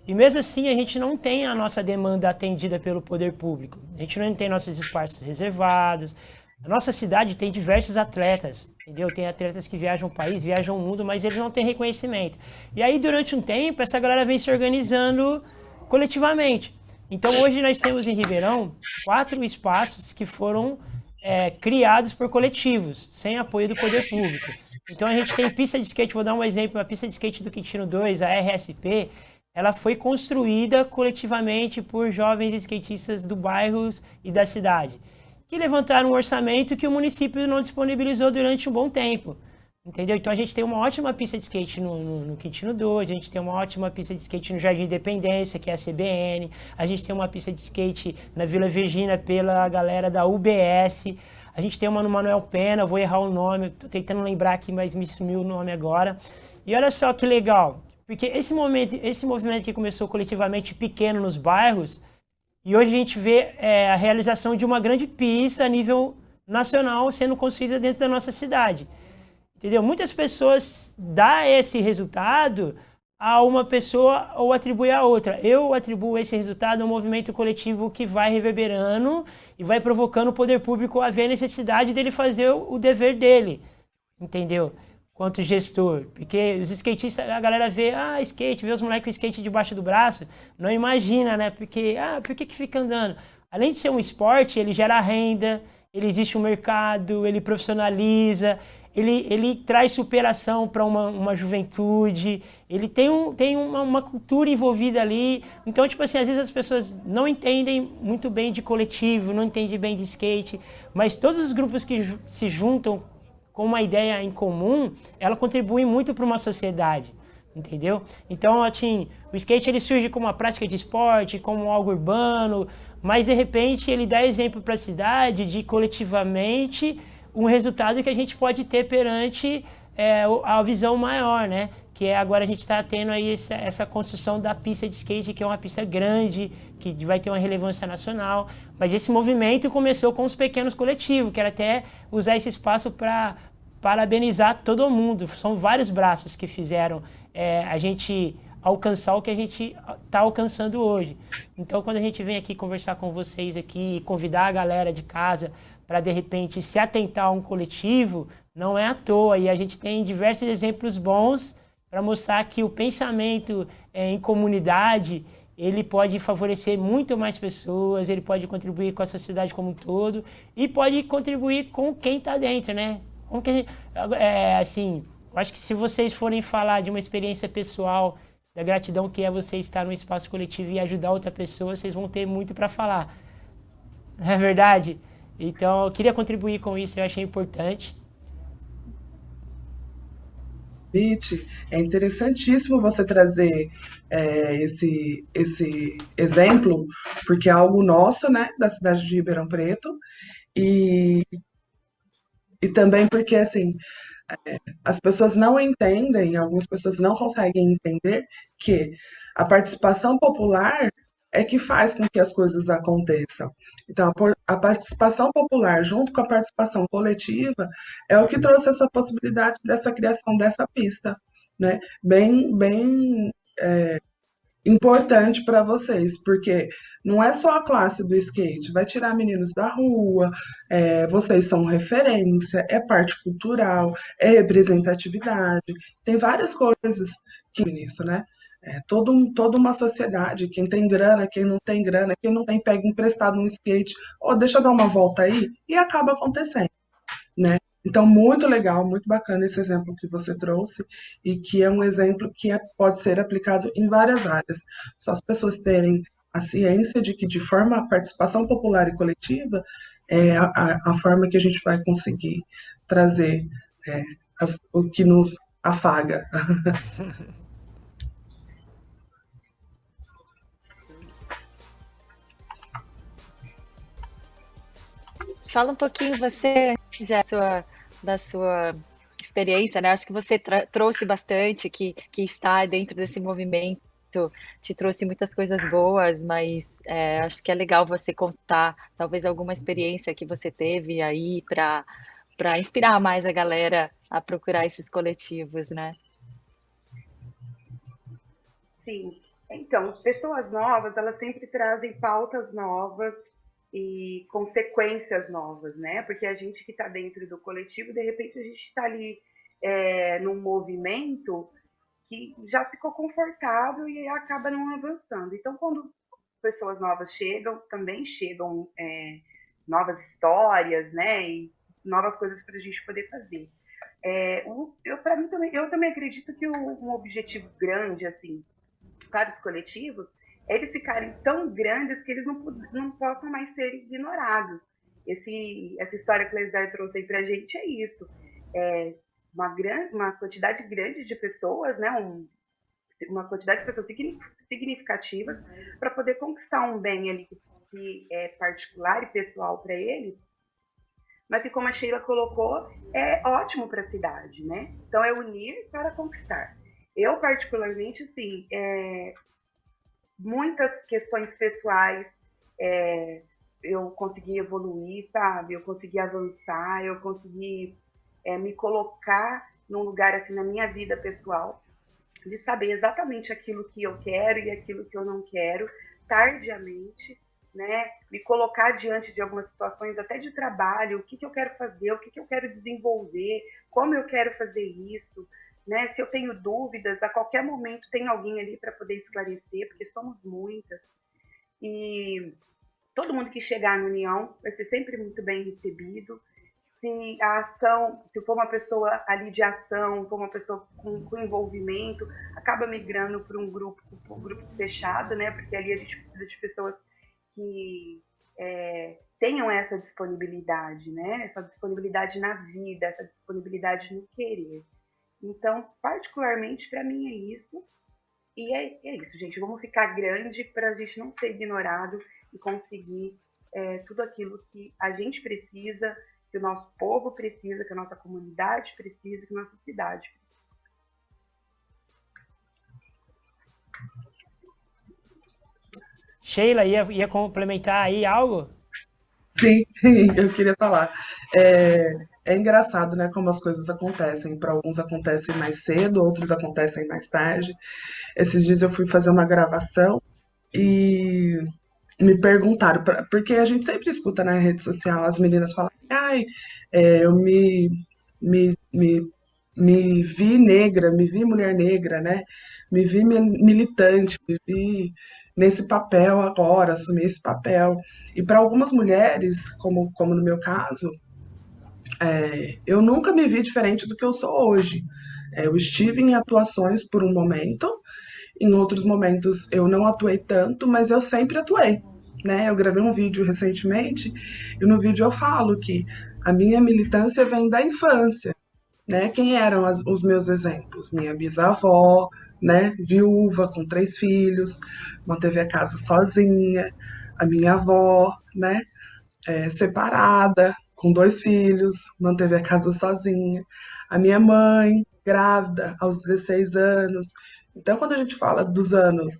E mesmo assim a gente não tem a nossa demanda atendida pelo poder público. A gente não tem nossos espaços reservados. A nossa cidade tem diversos atletas, entendeu? Tem atletas que viajam o país, viajam o mundo, mas eles não têm reconhecimento. E aí durante um tempo essa galera vem se organizando coletivamente. Então hoje nós temos em Ribeirão 4 espaços que foram criados por coletivos, sem apoio do poder público. Então a gente tem pista de skate, vou dar um exemplo, a pista de skate do Quintino 2, a RSP, ela foi construída coletivamente por jovens skatistas do bairro e da cidade, que levantaram um orçamento que o município não disponibilizou durante um bom tempo. Entendeu? Então a gente tem uma ótima pista de skate no Quintino 2, a gente tem uma ótima pista de skate no Jardim Independência, que é a CBN, a gente tem uma pista de skate na Vila Virgínia pela galera da UBS, a gente tem uma no Manuel Pena, vou errar o nome, tô tentando lembrar aqui, mas me sumiu o nome agora. E olha só que legal, porque esse movimento que começou coletivamente pequeno nos bairros, e hoje a gente vê a realização de uma grande pista a nível nacional sendo construída dentro da nossa cidade. Entendeu? Muitas pessoas dão esse resultado a uma pessoa ou atribuem a outra. Eu atribuo esse resultado a um movimento coletivo que vai reverberando e vai provocando o poder público a ver a necessidade dele fazer o dever dele. Entendeu? Quanto gestor. Porque os skatistas, a galera vê, skate, vê os moleques com skate debaixo do braço, não imagina, né? Porque, por que fica andando? Além de ser um esporte, ele gera renda, ele existe um mercado, ele profissionaliza, ele traz superação para uma juventude, ele tem uma cultura envolvida ali. Então, tipo assim, às vezes as pessoas não entendem muito bem de coletivo, não entendem bem de skate, mas todos os grupos que se juntam com uma ideia em comum, ela contribui muito para uma sociedade, entendeu? Então, assim, o skate ele surge como uma prática de esporte, como algo urbano, mas de repente ele dá exemplo para a cidade de coletivamente um resultado que a gente pode ter perante a visão maior, né? Que é agora a gente está tendo aí essa construção da pista de skate, que é uma pista grande, que vai ter uma relevância nacional. Mas esse movimento começou com os pequenos coletivos, quero até usar esse espaço para parabenizar todo mundo. São vários braços que fizeram a gente alcançar o que a gente está alcançando hoje. Então, quando a gente vem aqui conversar com vocês aqui, convidar a galera de casa para, de repente, se atentar a um coletivo, não é à toa. E a gente tem diversos exemplos bons para mostrar que o pensamento em comunidade, ele pode favorecer muito mais pessoas, ele pode contribuir com a sociedade como um todo e pode contribuir com quem está dentro, né? Com quem, assim, eu acho que se vocês forem falar de uma experiência pessoal, da gratidão que é você estar no espaço coletivo e ajudar outra pessoa, vocês vão ter muito para falar. Não é verdade? Então, eu queria contribuir com isso, eu achei importante. Pete, é interessantíssimo você trazer esse exemplo, porque é algo nosso, né, da cidade de Ribeirão Preto, e, e também porque, assim, as pessoas não entendem, algumas pessoas não conseguem entender que a participação popular é que faz com que as coisas aconteçam. Então, a participação popular, junto com a participação coletiva, é o que trouxe essa possibilidade dessa criação dessa pista, né? Bem importante para vocês, porque não é só a classe do skate, vai tirar meninos da rua, vocês são referência, é parte cultural, é representatividade, tem várias coisas que nisso, né? Toda uma sociedade, quem tem grana, quem não tem, pega emprestado um skate, ou deixa eu dar uma volta aí, e acaba acontecendo, né? Então, muito legal, muito bacana esse exemplo que você trouxe e que é um exemplo que pode ser aplicado em várias áreas. Só as pessoas terem a ciência de que, de forma a participação popular e coletiva, é a forma que a gente vai conseguir trazer o que nos afaga. Fala um pouquinho você, já da sua experiência, né? Acho que você trouxe bastante, que está dentro desse movimento, te trouxe muitas coisas boas, mas acho que é legal você contar talvez alguma experiência que você teve aí para inspirar mais a galera a procurar esses coletivos, né? Sim. Então, pessoas novas, elas sempre trazem pautas novas e consequências novas, né? Porque a gente que está dentro do coletivo, de repente a gente está ali num movimento que já ficou confortável e acaba não avançando. Então, quando pessoas novas chegam, também chegam novas histórias, né? E novas coisas para a gente poder fazer. Para mim também, eu também acredito que um objetivo grande, assim, para os coletivos, é eles ficarem tão grandes que eles não possam mais ser ignorados. Essa história que o Lesar trouxe aí para a gente é isso. Uma quantidade grande de pessoas, né? Uma quantidade de pessoas significativas para poder conquistar um bem ali que é particular e pessoal para eles, mas que, como a Sheila colocou, é ótimo para a cidade, né? Então, é unir para conquistar. Eu, particularmente, assim, muitas questões pessoais, eu consegui evoluir, sabe? Eu consegui avançar, eu consegui me colocar num lugar, assim, na minha vida pessoal, de saber exatamente aquilo que eu quero e aquilo que eu não quero, tardiamente, né? Me colocar diante de algumas situações até de trabalho, o que eu quero fazer, o que eu quero desenvolver, como eu quero fazer isso, né? Se eu tenho dúvidas, a qualquer momento tem alguém ali para poder esclarecer, porque somos muitas. E todo mundo que chegar na União vai ser sempre muito bem recebido. Se for uma pessoa ali de ação, for uma pessoa com envolvimento, acaba migrando para um grupo fechado, né? Porque ali a gente precisa de pessoas que tenham essa disponibilidade, né? Essa disponibilidade na vida, essa disponibilidade no querer. Então, particularmente, para mim é isso. E é isso, gente. Vamos ficar grande para a gente não ser ignorado e conseguir tudo aquilo que a gente precisa, que o nosso povo precisa, que a nossa comunidade precisa, que a nossa cidade precisa. Sheila, ia complementar aí algo? Sim, eu queria falar. É engraçado, né, como as coisas acontecem. Para alguns acontecem mais cedo, outros acontecem mais tarde. Esses dias eu fui fazer uma gravação e me perguntaram, porque a gente sempre escuta na rede social as meninas falarem, ai, eu me vi negra, me vi mulher negra, né? Me vi militante, me vi nesse papel agora, assumi esse papel. E para algumas mulheres, como no meu caso, eu nunca me vi diferente do que eu sou hoje. Eu estive em atuações por um momento, em outros momentos eu não atuei tanto, mas eu sempre atuei, né? Eu gravei um vídeo recentemente e no vídeo eu falo que a minha militância vem da infância, né? Quem eram os meus exemplos? Minha bisavó, né? Viúva com 3 filhos, manteve a casa sozinha. A minha avó, né? Separada, com 2 filhos, manteve a casa sozinha. A minha mãe, grávida, aos 16 anos. Então, quando a gente fala dos anos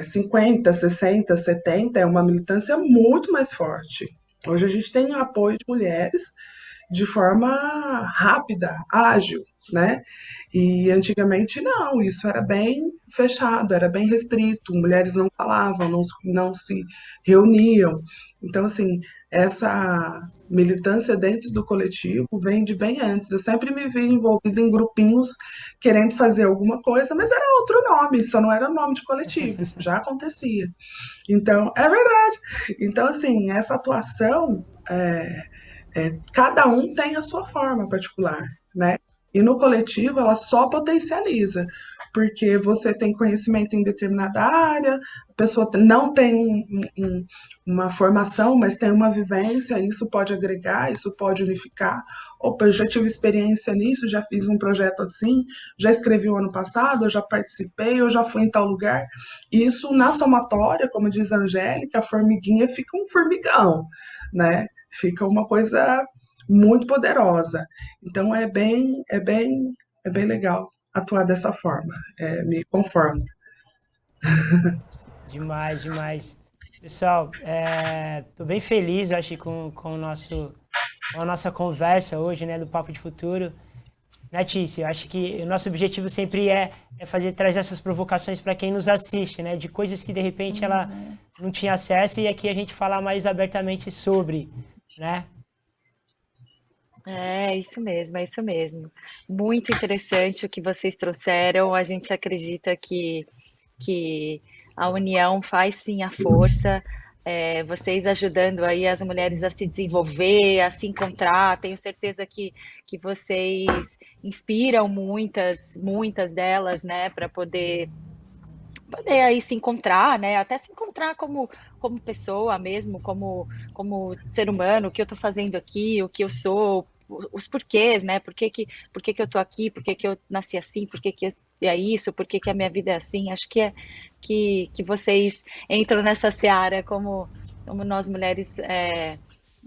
50, 60, 70, é uma militância muito mais forte. Hoje a gente tem o apoio de mulheres de forma rápida, ágil, né? E antigamente não, isso era bem fechado, era bem restrito, mulheres não falavam, não se reuniam. Então, assim, essa militância dentro do coletivo vem de bem antes. Eu sempre me vi envolvida em grupinhos querendo fazer alguma coisa, mas era outro nome, só não era o nome de coletivo, isso já acontecia. Então, é verdade. Então, assim, essa atuação cada um tem a sua forma particular, né? E no coletivo ela só potencializa, porque você tem conhecimento em determinada área, a pessoa não tem uma formação, mas tem uma vivência, isso pode agregar, isso pode unificar. Opa, eu já tive experiência nisso, já fiz um projeto assim, já escrevi o ano passado, eu já participei, eu já fui em tal lugar. Isso na somatória, como diz a Angélica, a formiguinha fica um formigão, né? Fica uma coisa muito poderosa. Então é bem legal atuar dessa forma. Me conformo. Demais, demais. Pessoal, tô bem feliz, eu acho, com a nossa conversa hoje, né, do Papo de Futuro. Né, Tícia? Eu acho que o nosso objetivo sempre é trazer essas provocações para quem nos assiste, né, de coisas que de repente ela não tinha acesso e aqui a gente falar mais abertamente sobre, né? É isso mesmo, é isso mesmo. Muito interessante o que vocês trouxeram. A gente acredita que a união faz sim a força. vocês ajudando aí as mulheres a se desenvolver, a se encontrar. Tenho certeza que vocês inspiram muitas delas, né, para poder aí se encontrar, né? Até se encontrar como pessoa mesmo, como ser humano, o que eu estou fazendo aqui, o que eu sou, os porquês, né? Por que eu estou aqui, por que eu nasci assim, por que é isso, por que a minha vida é assim. Acho que vocês entram nessa seara como nós mulheres,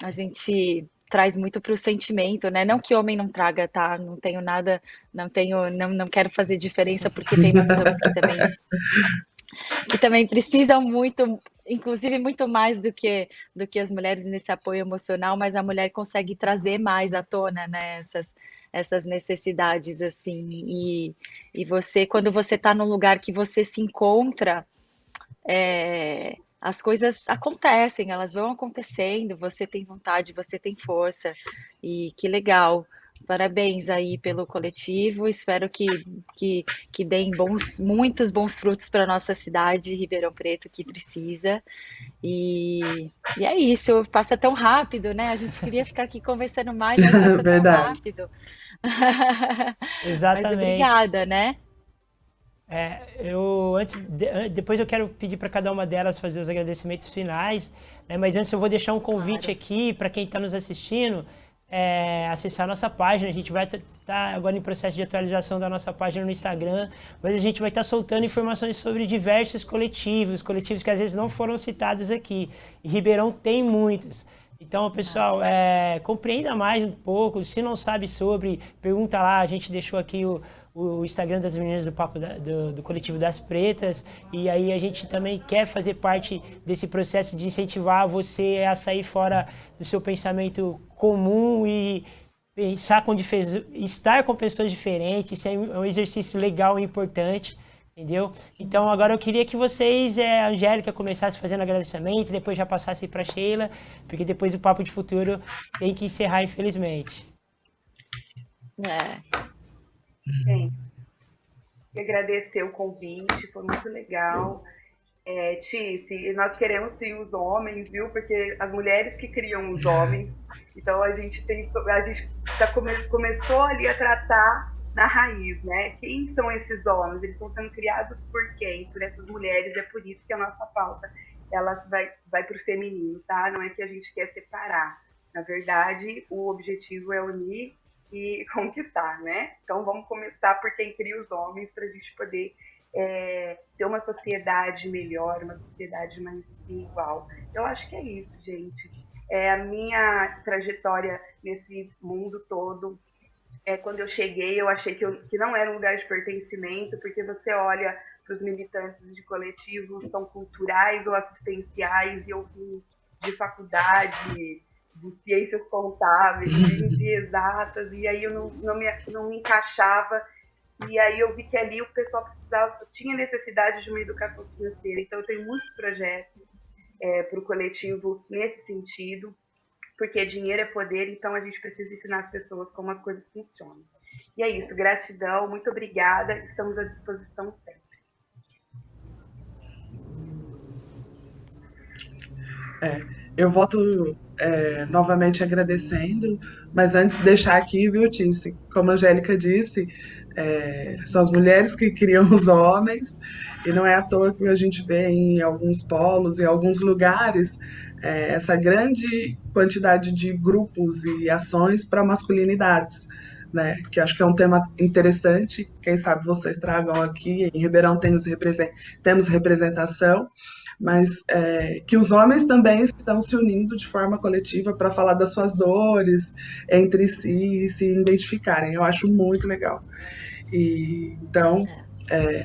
a gente traz muito para o sentimento, né? Não que homem não traga, tá? Não tenho nada, não quero fazer diferença, porque tem muitos homens que também precisam muito, inclusive muito mais do que as mulheres nesse apoio emocional, mas a mulher consegue trazer mais à tona, né? Essas necessidades, assim, e você, quando você está num lugar que você se encontra, as coisas acontecem, elas vão acontecendo, você tem vontade, você tem força, e que legal. Parabéns aí pelo coletivo, espero que deem muitos bons frutos para a nossa cidade, Ribeirão Preto, que precisa. E é isso, passa tão rápido, né? A gente queria ficar aqui conversando mais, mas passa tão Verdade. rápido. Exatamente. Mas obrigada, né? Depois eu quero pedir para cada uma delas fazer os agradecimentos finais, né? Mas antes eu vou deixar um convite aqui para quem está nos assistindo, acessar a nossa página. A gente vai estar agora em processo de atualização da nossa página no Instagram, mas a gente vai estar soltando informações sobre diversos coletivos que às vezes não foram citados aqui. E Ribeirão tem muitos. Então, pessoal, compreenda mais um pouco. Se não sabe sobre, pergunta lá. A gente deixou aqui o Instagram das meninas do Papo do Coletivo das Pretas, e aí a gente também quer fazer parte desse processo de incentivar você a sair fora do seu pensamento comum e pensar estar com pessoas diferentes. Isso é um exercício legal e importante, entendeu? Então agora eu queria que vocês, a Angélica, começasse fazendo agradecimento, depois já passasse para a Sheila, porque depois o Papo de Futuro tem que encerrar, infelizmente. Bem, agradecer o convite, foi muito legal. Tice, nós queremos sim os homens, viu? Porque as mulheres que criam os homens, então a gente começou ali a tratar na raiz, né? Quem são esses homens? Eles estão sendo criados por quem? Por essas mulheres, é por isso que a nossa pauta ela vai para o feminino, tá? Não é que a gente quer separar. Na verdade, o objetivo é unir e conquistar, né? Então vamos começar por quem cria os homens, para a gente poder ter uma sociedade melhor, uma sociedade mais igual. Eu acho que é isso, gente. A minha trajetória nesse mundo todo, quando eu cheguei, eu achei que não era um lugar de pertencimento, porque você olha para os militantes de coletivos, são culturais ou assistenciais, e eu vim de faculdade, de ciências contábeis, de exatas, e aí eu não me encaixava, e aí eu vi que ali o pessoal tinha necessidade de uma educação financeira. Então eu tenho muitos projetos para o coletivo nesse sentido, porque dinheiro é poder, então a gente precisa ensinar as pessoas como as coisas funcionam. E é isso, gratidão, muito obrigada, estamos à disposição sempre. Eu volto novamente agradecendo, mas antes deixar aqui, viu, Tice, como a Angélica disse, são as mulheres que criam os homens, e não é à toa que a gente vê em alguns polos, em alguns lugares, essa grande quantidade de grupos e ações para masculinidades, né? Que acho que é um tema interessante, quem sabe vocês tragam aqui. Em Ribeirão temos representação, mas que os homens também estão se unindo de forma coletiva para falar das suas dores entre si e se identificarem. Eu acho muito legal. E, então,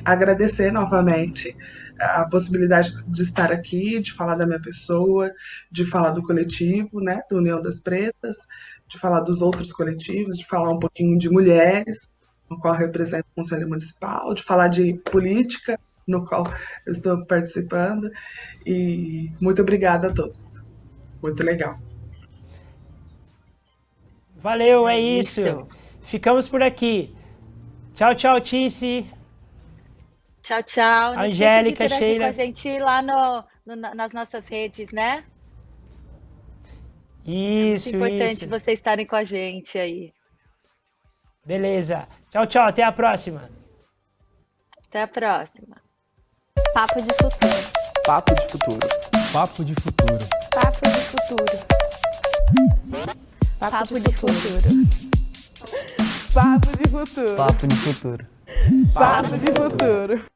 agradecer novamente a possibilidade de estar aqui, de falar da minha pessoa, de falar do coletivo, né, do União das Pretas, de falar dos outros coletivos, de falar um pouquinho de mulheres, no qual represento o Conselho Municipal, de falar de política, no qual eu estou participando. E muito obrigada a todos. Muito legal. Valeu, é isso. Ficamos por aqui. Tchau, tchau, Tice. Tchau, tchau. Angélica, não esqueça de interagir Sheila. com a gente lá nas nossas redes, né? Isso, É muito importante isso. vocês estarem com a gente aí. Beleza. Tchau, tchau. Até a próxima. Até a próxima. Papo de futuro. Papo de futuro. Papo de futuro. Papo de futuro. Papo de futuro. Papo de futuro. Papo de futuro. Papo de futuro.